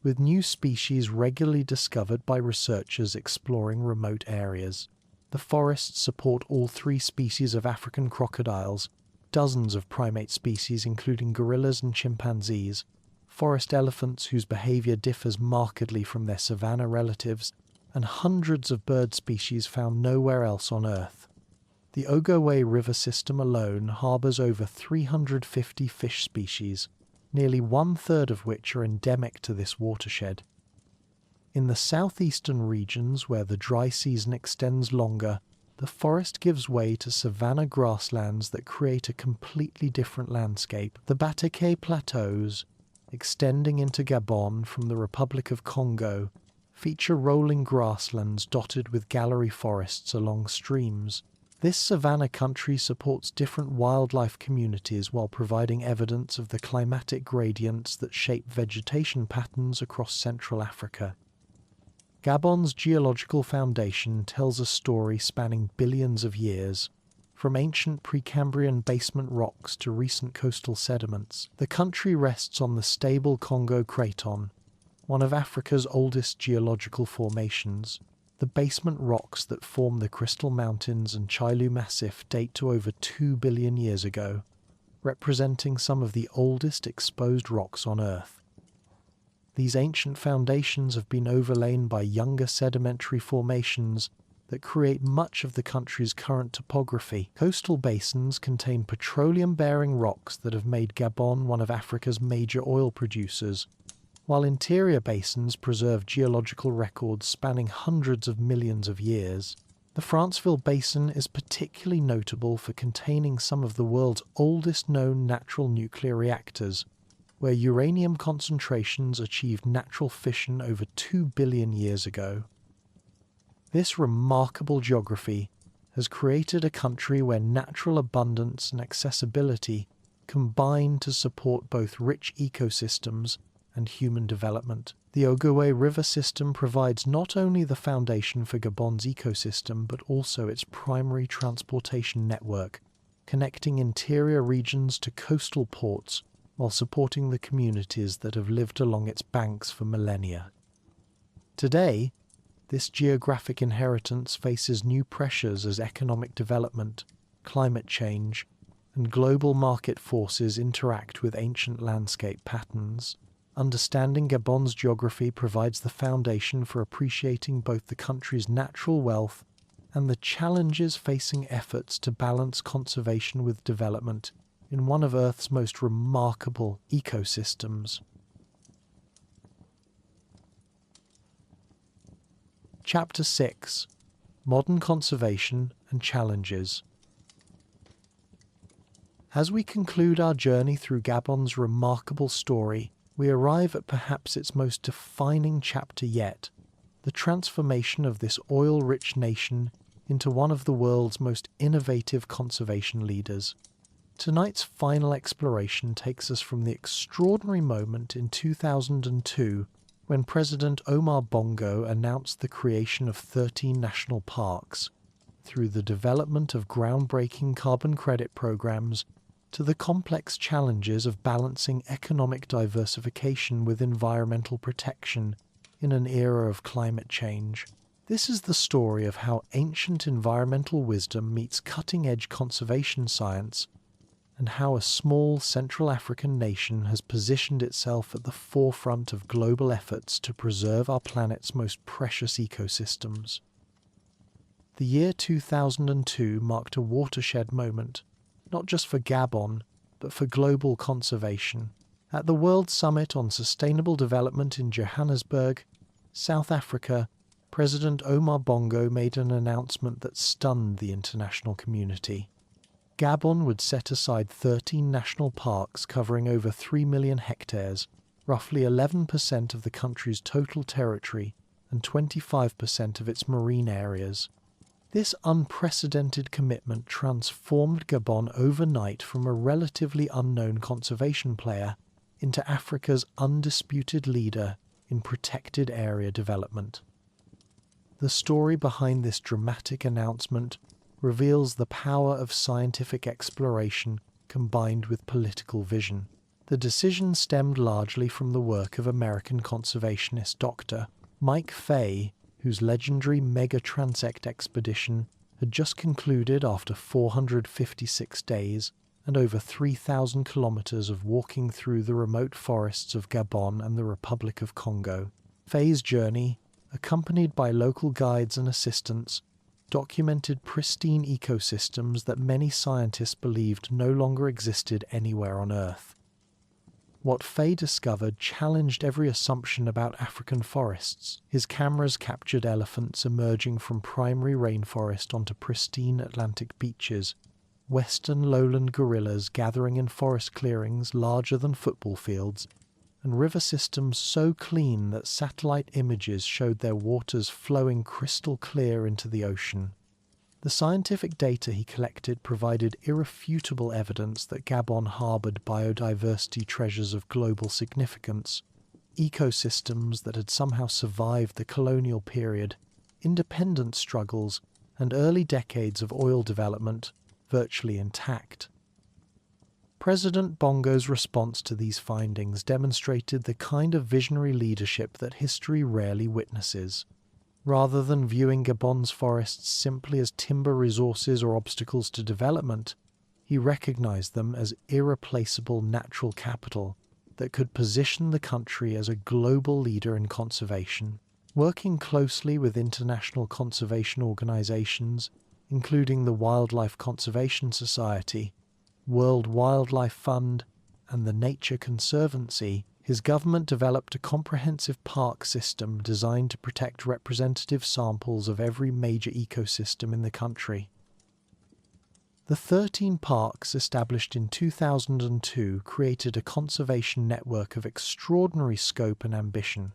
with new species regularly discovered by researchers exploring remote areas. The forests support all 3 species of African crocodiles, dozens of primate species including gorillas and chimpanzees, forest elephants whose behavior differs markedly from their savanna relatives, and hundreds of bird species found nowhere else on Earth. The Ogooué River system alone harbors over 350 fish species, nearly 1/3 of which are endemic to this watershed. In the southeastern regions, where the dry season extends longer, the forest gives way to savanna grasslands that create a completely different landscape. The Bateke Plateaus, extending into Gabon from the Republic of Congo, feature rolling grasslands dotted with gallery forests along streams. This savanna country supports different wildlife communities while providing evidence of the climatic gradients that shape vegetation patterns across Central Africa. Gabon's geological foundation tells a story spanning billions of years. From ancient Precambrian basement rocks to recent coastal sediments, the country rests on the stable Congo Craton, one of Africa's oldest geological formations. The basement rocks that form the Crystal Mountains and Chailu Massif date to over 2 billion years ago, representing some of the oldest exposed rocks on Earth. These ancient foundations have been overlain by younger sedimentary formations that create much of the country's current topography. Coastal basins contain petroleum-bearing rocks that have made Gabon one of Africa's major oil producers, while interior basins preserve geological records spanning hundreds of millions of years. The Franceville Basin is particularly notable for containing some of the world's oldest known natural nuclear reactors, where uranium concentrations achieved natural fission over 2 billion years ago. This remarkable geography has created a country where natural abundance and accessibility combine to support both rich ecosystems and human development. The Ogooué River system provides not only the foundation for Gabon's ecosystem but also its primary transportation network, connecting interior regions to coastal ports while supporting the communities that have lived along its banks for millennia. Today, This geographic inheritance faces new pressures as economic development, climate change, and global market forces interact with ancient landscape patterns. Understanding Gabon's geography provides the foundation for appreciating both the country's natural wealth and the challenges facing efforts to balance conservation with development in one of Earth's most remarkable ecosystems. Chapter 6: Modern Conservation and Challenges. As we conclude our journey through Gabon's remarkable story, we arrive at perhaps its most defining chapter yet, the transformation of this oil-rich nation into one of the world's most innovative conservation leaders. Tonight's final exploration takes us from the extraordinary moment in 2002 when President Omar Bongo announced the creation of 13 national parks, through the development of groundbreaking carbon credit programs to the complex challenges of balancing economic diversification with environmental protection in an era of climate change. This is the story of how ancient environmental wisdom meets cutting-edge conservation science, and how a small Central African nation has positioned itself at the forefront of global efforts to preserve our planet's most precious ecosystems. The year 2002 marked a watershed moment, not just for Gabon, but for global conservation. At the World Summit on Sustainable Development in Johannesburg, South Africa, President Omar Bongo made an announcement that stunned the international community. Gabon would set aside 13 national parks covering over 3 million hectares, roughly 11% of the country's total territory and 25% of its marine areas. This unprecedented commitment transformed Gabon overnight from a relatively unknown conservation player into Africa's undisputed leader in protected area development. The story behind this dramatic announcement reveals the power of scientific exploration combined with political vision. The decision stemmed largely from the work of American conservationist Dr. Mike Fay, whose legendary mega-transect expedition had just concluded after 456 days and over 3,000 kilometers of walking through the remote forests of Gabon and the Republic of Congo. Fay's journey, accompanied by local guides and assistants, documented pristine ecosystems that many scientists believed no longer existed anywhere on Earth. What Fay discovered challenged every assumption about African forests. His cameras captured elephants emerging from primary rainforest onto pristine Atlantic beaches, western lowland gorillas gathering in forest clearings larger than football fields, and river systems so clean that satellite images showed their waters flowing crystal clear into the ocean. The scientific data he collected provided irrefutable evidence that Gabon harbored biodiversity treasures of global significance, ecosystems that had somehow survived the colonial period, independence struggles, and early decades of oil development virtually intact. President Bongo's response to these findings demonstrated the kind of visionary leadership that history rarely witnesses. Rather than viewing Gabon's forests simply as timber resources or obstacles to development, he recognized them as irreplaceable natural capital that could position the country as a global leader in conservation. Working closely with international conservation organizations, including the Wildlife Conservation Society, World Wildlife Fund, and the Nature Conservancy, his government developed a comprehensive park system designed to protect representative samples of every major ecosystem in the country. The 13 parks established in 2002 created a conservation network of extraordinary scope and ambition.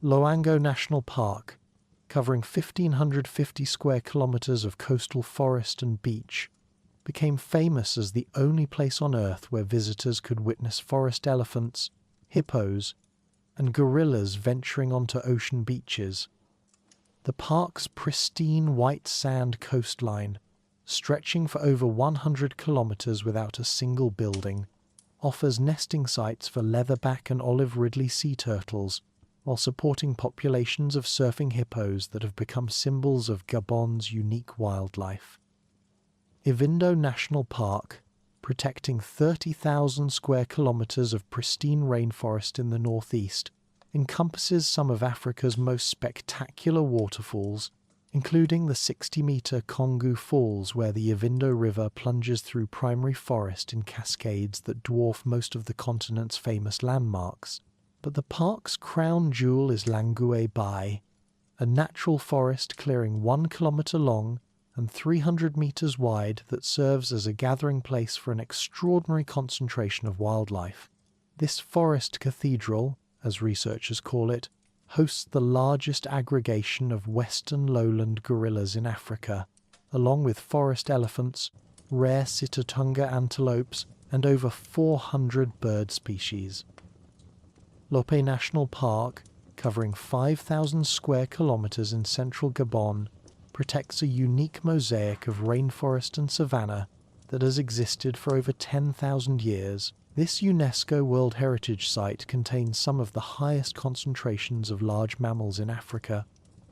Loango National Park, covering 1,550 square kilometers of coastal forest and beach, became famous as the only place on Earth where visitors could witness forest elephants, hippos, and gorillas venturing onto ocean beaches. The park's pristine white sand coastline, stretching for over 100 kilometers without a single building, offers nesting sites for leatherback and olive ridley sea turtles, while supporting populations of surfing hippos that have become symbols of Gabon's unique wildlife. Ivindo National Park, protecting 30,000 square kilometers of pristine rainforest in the northeast, encompasses some of Africa's most spectacular waterfalls, including the 60-meter Congo Falls, where the Ivindo River plunges through primary forest in cascades that dwarf most of the continent's famous landmarks. But the park's crown jewel is Ogooué River, a natural forest clearing 1 kilometer long and 300 meters wide that serves as a gathering place for an extraordinary concentration of wildlife. This forest cathedral, as researchers call it, hosts the largest aggregation of western lowland gorillas in Africa, along with forest elephants, rare Sitatunga antelopes, and over 400 bird species. Lope National Park, covering 5,000 square kilometers in central Gabon, protects a unique mosaic of rainforest and savanna that has existed for over 10,000 years. This UNESCO World Heritage Site contains some of the highest concentrations of large mammals in Africa,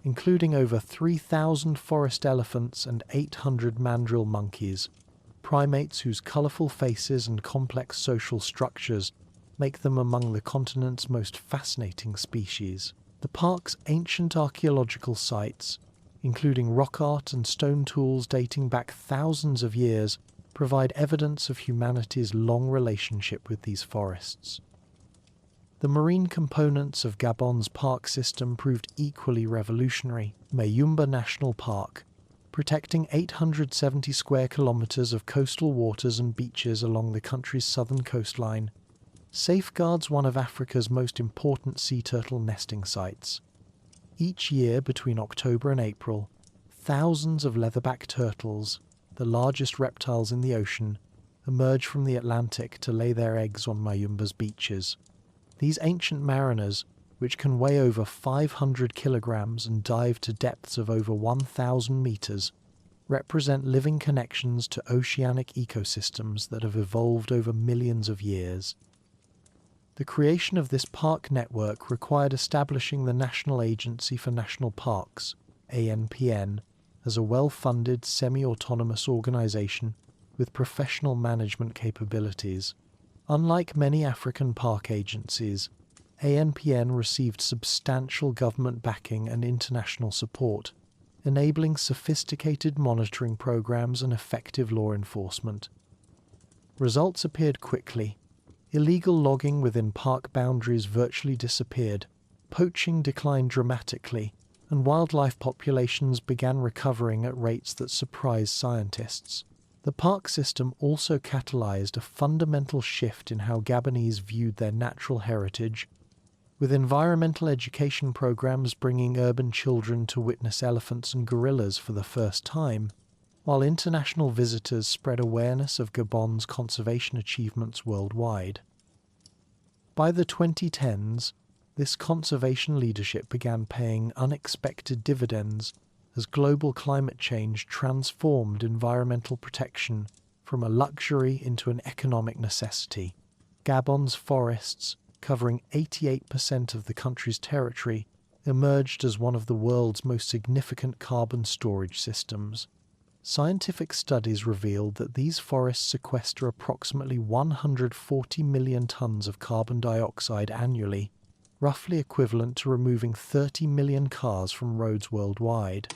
including over 3,000 forest elephants and 800 mandrill monkeys, primates whose colourful faces and complex social structures make them among the continent's most fascinating species. The park's ancient archaeological sites, including rock art and stone tools dating back thousands of years, provide evidence of humanity's long relationship with these forests. The marine components of Gabon's park system proved equally revolutionary. Mayumba National Park, protecting 870 square kilometers of coastal waters and beaches along the country's southern coastline, safeguards one of Africa's most important sea turtle nesting sites. Each year between October and April, thousands of leatherback turtles, the largest reptiles in the ocean, emerge from the Atlantic to lay their eggs on Mayumba's beaches. These ancient mariners, which can weigh over 500 kilograms and dive to depths of over 1,000 meters, represent living connections to oceanic ecosystems that have evolved over millions of years. The creation of this park network required establishing the National Agency for National Parks, ANPN, as a well-funded, semi-autonomous organization with professional management capabilities. Unlike many African park agencies, ANPN received substantial government backing and international support, enabling sophisticated monitoring programs and effective law enforcement. Results appeared quickly. Illegal logging within park boundaries virtually disappeared, poaching declined dramatically, and wildlife populations began recovering at rates that surprised scientists. The park system also catalyzed a fundamental shift in how Gabonese viewed their natural heritage, with environmental education programs bringing urban children to witness elephants and gorillas for the first time, while international visitors spread awareness of Gabon's conservation achievements worldwide. By the 2010s, this conservation leadership began paying unexpected dividends as global climate change transformed environmental protection from a luxury into an economic necessity. Gabon's forests, covering 88% of the country's territory, emerged as one of the world's most significant carbon storage systems. Scientific studies revealed that these forests sequester approximately 140 million tons of carbon dioxide annually, roughly equivalent to removing 30 million cars from roads worldwide.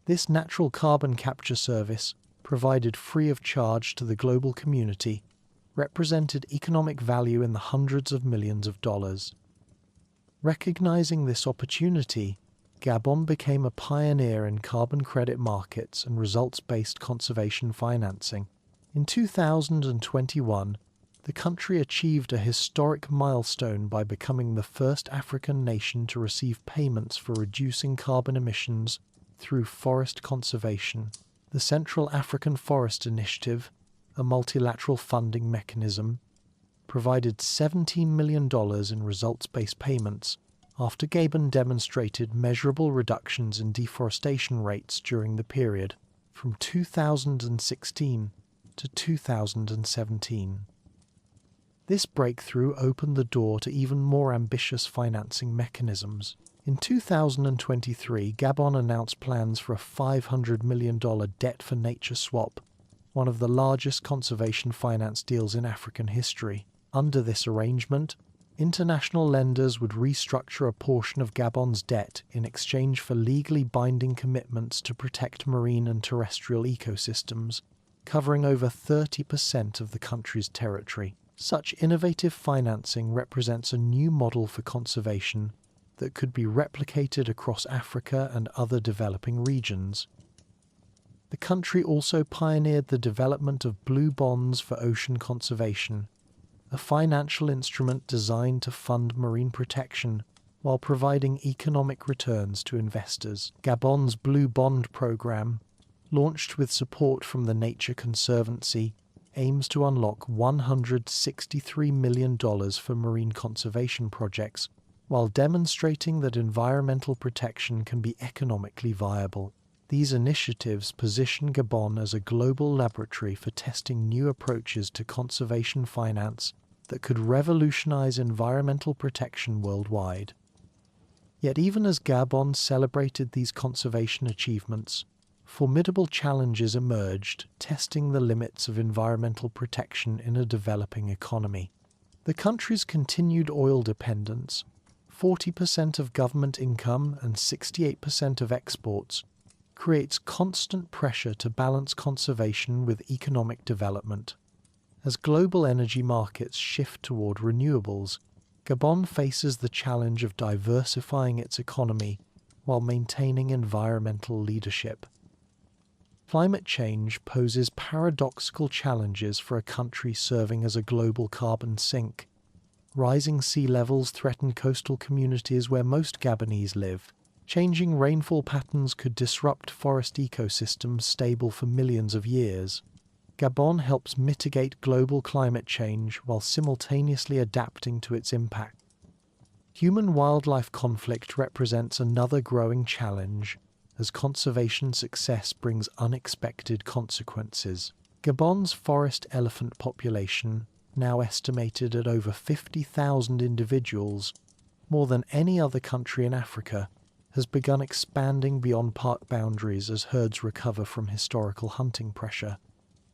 This natural carbon capture service, provided free of charge to the global community, represented economic value in the hundreds of millions of dollars. Recognizing this opportunity, Gabon became a pioneer in carbon credit markets and results-based conservation financing. In 2021, the country achieved a historic milestone by becoming the first African nation to receive payments for reducing carbon emissions through forest conservation. The Central African Forest Initiative, a multilateral funding mechanism, provided $17 million in results-based payments after Gabon demonstrated measurable reductions in deforestation rates during the period from 2016 to 2017. This breakthrough opened the door to even more ambitious financing mechanisms. In 2023, Gabon announced plans for a $500 million debt for nature swap, one of the largest conservation finance deals in African history. Under this arrangement, international lenders would restructure a portion of Gabon's debt in exchange for legally binding commitments to protect marine and terrestrial ecosystems, covering over 30% of the country's territory. Such innovative financing represents a new model for conservation that could be replicated across Africa and other developing regions. The country also pioneered the development of blue bonds for ocean conservation, a financial instrument designed to fund marine protection while providing economic returns to investors. Gabon's Blue Bond program, launched with support from the Nature Conservancy, aims to unlock $163 million for marine conservation projects, while demonstrating that environmental protection can be economically viable. These initiatives position Gabon as a global laboratory for testing new approaches to conservation finance that could revolutionize environmental protection worldwide. Yet even as Gabon celebrated these conservation achievements, formidable challenges emerged, testing the limits of environmental protection in a developing economy. The country's continued oil dependence, 40% of government income and 68% of exports, creates constant pressure to balance conservation with economic development. As global energy markets shift toward renewables, Gabon faces the challenge of diversifying its economy while maintaining environmental leadership. Climate change poses paradoxical challenges for a country serving as a global carbon sink. Rising sea levels threaten coastal communities where most Gabonese live. Changing rainfall patterns could disrupt forest ecosystems stable for millions of years. Gabon helps mitigate global climate change while simultaneously adapting to its impact. Human-wildlife conflict represents another growing challenge, as conservation success brings unexpected consequences. Gabon's forest elephant population, now estimated at over 50,000 individuals, more than any other country in Africa, has begun expanding beyond park boundaries as herds recover from historical hunting pressure.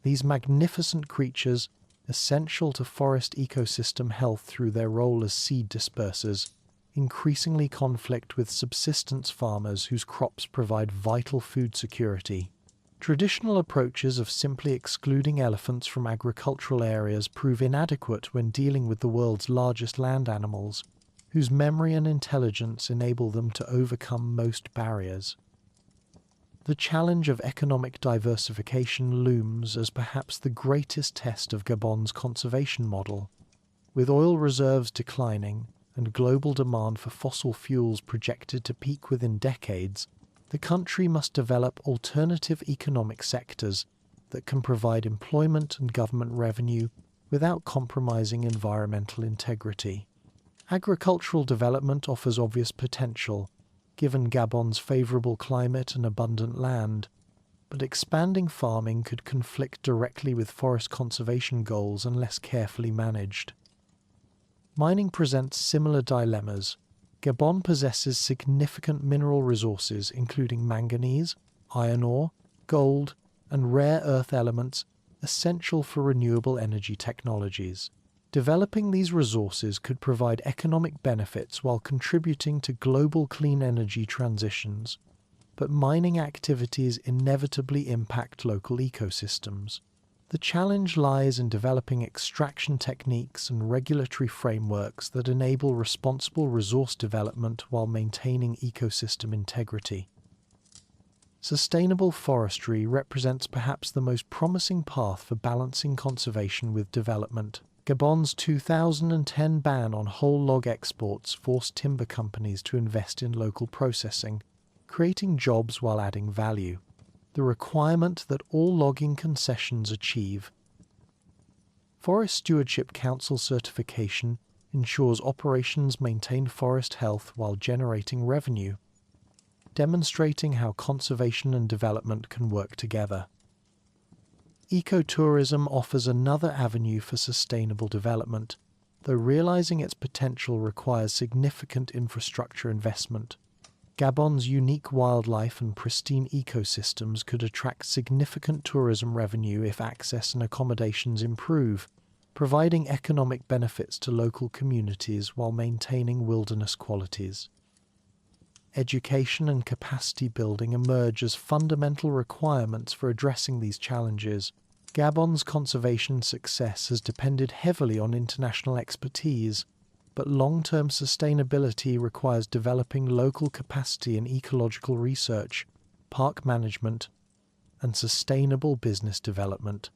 These magnificent creatures, essential to forest ecosystem health through their role as seed dispersers, increasingly conflict with subsistence farmers whose crops provide vital food security. Traditional approaches of simply excluding elephants from agricultural areas prove inadequate when dealing with the world's largest land animals, whose memory and intelligence enable them to overcome most barriers. The challenge of economic diversification looms as perhaps the greatest test of Gabon's conservation model. With oil reserves declining and global demand for fossil fuels projected to peak within decades, the country must develop alternative economic sectors that can provide employment and government revenue without compromising environmental integrity. Agricultural development offers obvious potential, given Gabon's favourable climate and abundant land, but expanding farming could conflict directly with forest conservation goals unless carefully managed. Mining presents similar dilemmas. Gabon possesses significant mineral resources including manganese, iron ore, gold, and rare earth elements essential for renewable energy technologies. Developing these resources could provide economic benefits while contributing to global clean energy transitions, but mining activities inevitably impact local ecosystems. The challenge lies in developing extraction techniques and regulatory frameworks that enable responsible resource development while maintaining ecosystem integrity. Sustainable forestry represents perhaps the most promising path for balancing conservation with development. Gabon's 2010 ban on whole log exports forced timber companies to invest in local processing, creating jobs while adding value. The requirement that all logging concessions achieve Forest Stewardship Council certification ensures operations maintain forest health while generating revenue, demonstrating how conservation and development can work together. Ecotourism offers another avenue for sustainable development, though realizing its potential requires significant infrastructure investment. Gabon's unique wildlife and pristine ecosystems could attract significant tourism revenue if access and accommodations improve, providing economic benefits to local communities while maintaining wilderness qualities. Education and capacity building emerge as fundamental requirements for addressing these challenges. Gabon's conservation success has depended heavily on international expertise, but long-term sustainability requires developing local capacity in ecological research, park management, and sustainable business development.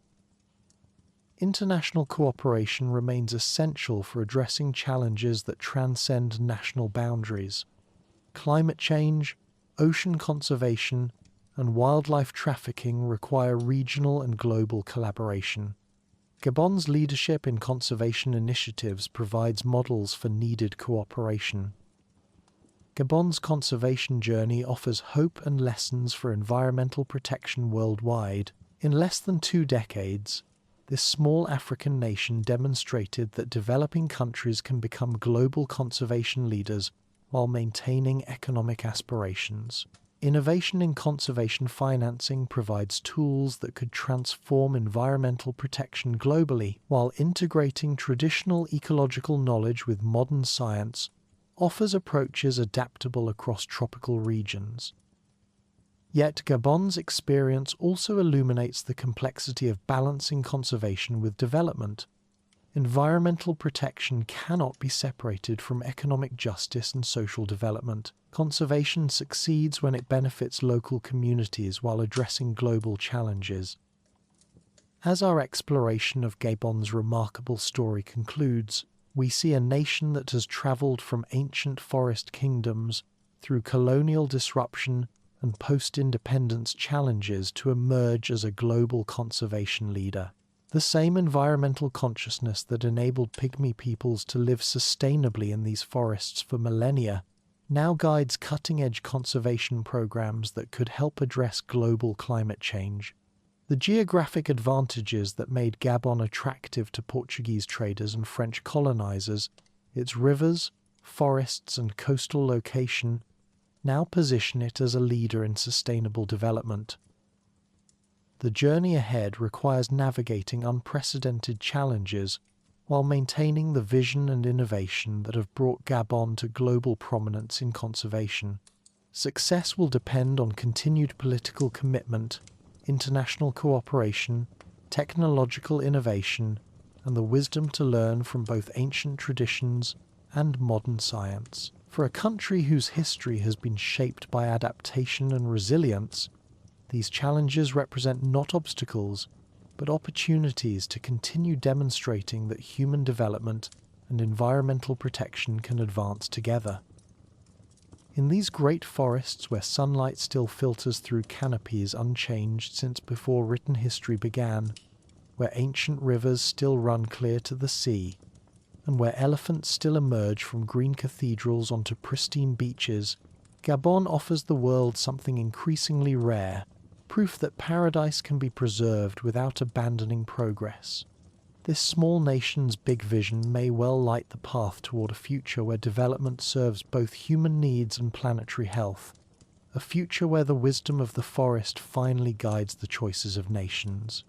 International cooperation remains essential for addressing challenges that transcend national boundaries. Climate change, ocean conservation, and wildlife trafficking require regional and global collaboration. Gabon's leadership in conservation initiatives provides models for needed cooperation. Gabon's conservation journey offers hope and lessons for environmental protection worldwide. In less than 2 decades, this small African nation demonstrated that developing countries can become global conservation leaders while maintaining economic aspirations. Innovation in conservation financing provides tools that could transform environmental protection globally, while integrating traditional ecological knowledge with modern science offers approaches adaptable across tropical regions. Yet Gabon's experience also illuminates the complexity of balancing conservation with development. Environmental protection cannot be separated from economic justice and social development. Conservation succeeds when it benefits local communities while addressing global challenges. As our exploration of Gabon's remarkable story concludes, we see a nation that has traveled from ancient forest kingdoms through colonial disruption and post-independence challenges to emerge as a global conservation leader. The same environmental consciousness that enabled Pygmy peoples to live sustainably in these forests for millennia now guides cutting-edge conservation programs that could help address global climate change. The geographic advantages that made Gabon attractive to Portuguese traders and French colonizers, its rivers, forests, and coastal location, now position it as a leader in sustainable development. The journey ahead requires navigating unprecedented challenges while maintaining the vision and innovation that have brought Gabon to global prominence in conservation. Success will depend on continued political commitment, international cooperation, technological innovation, and the wisdom to learn from both ancient traditions and modern science. For a country whose history has been shaped by adaptation and resilience, these challenges represent not obstacles, but opportunities to continue demonstrating that human development and environmental protection can advance together. In these great forests where sunlight still filters through canopies unchanged since before written history began, where ancient rivers still run clear to the sea, and where elephants still emerge from green cathedrals onto pristine beaches, Gabon offers the world something increasingly rare, proof that paradise can be preserved without abandoning progress. This small nation's big vision may well light the path toward a future where development serves both human needs and planetary health, a future where the wisdom of the forest finally guides the choices of nations.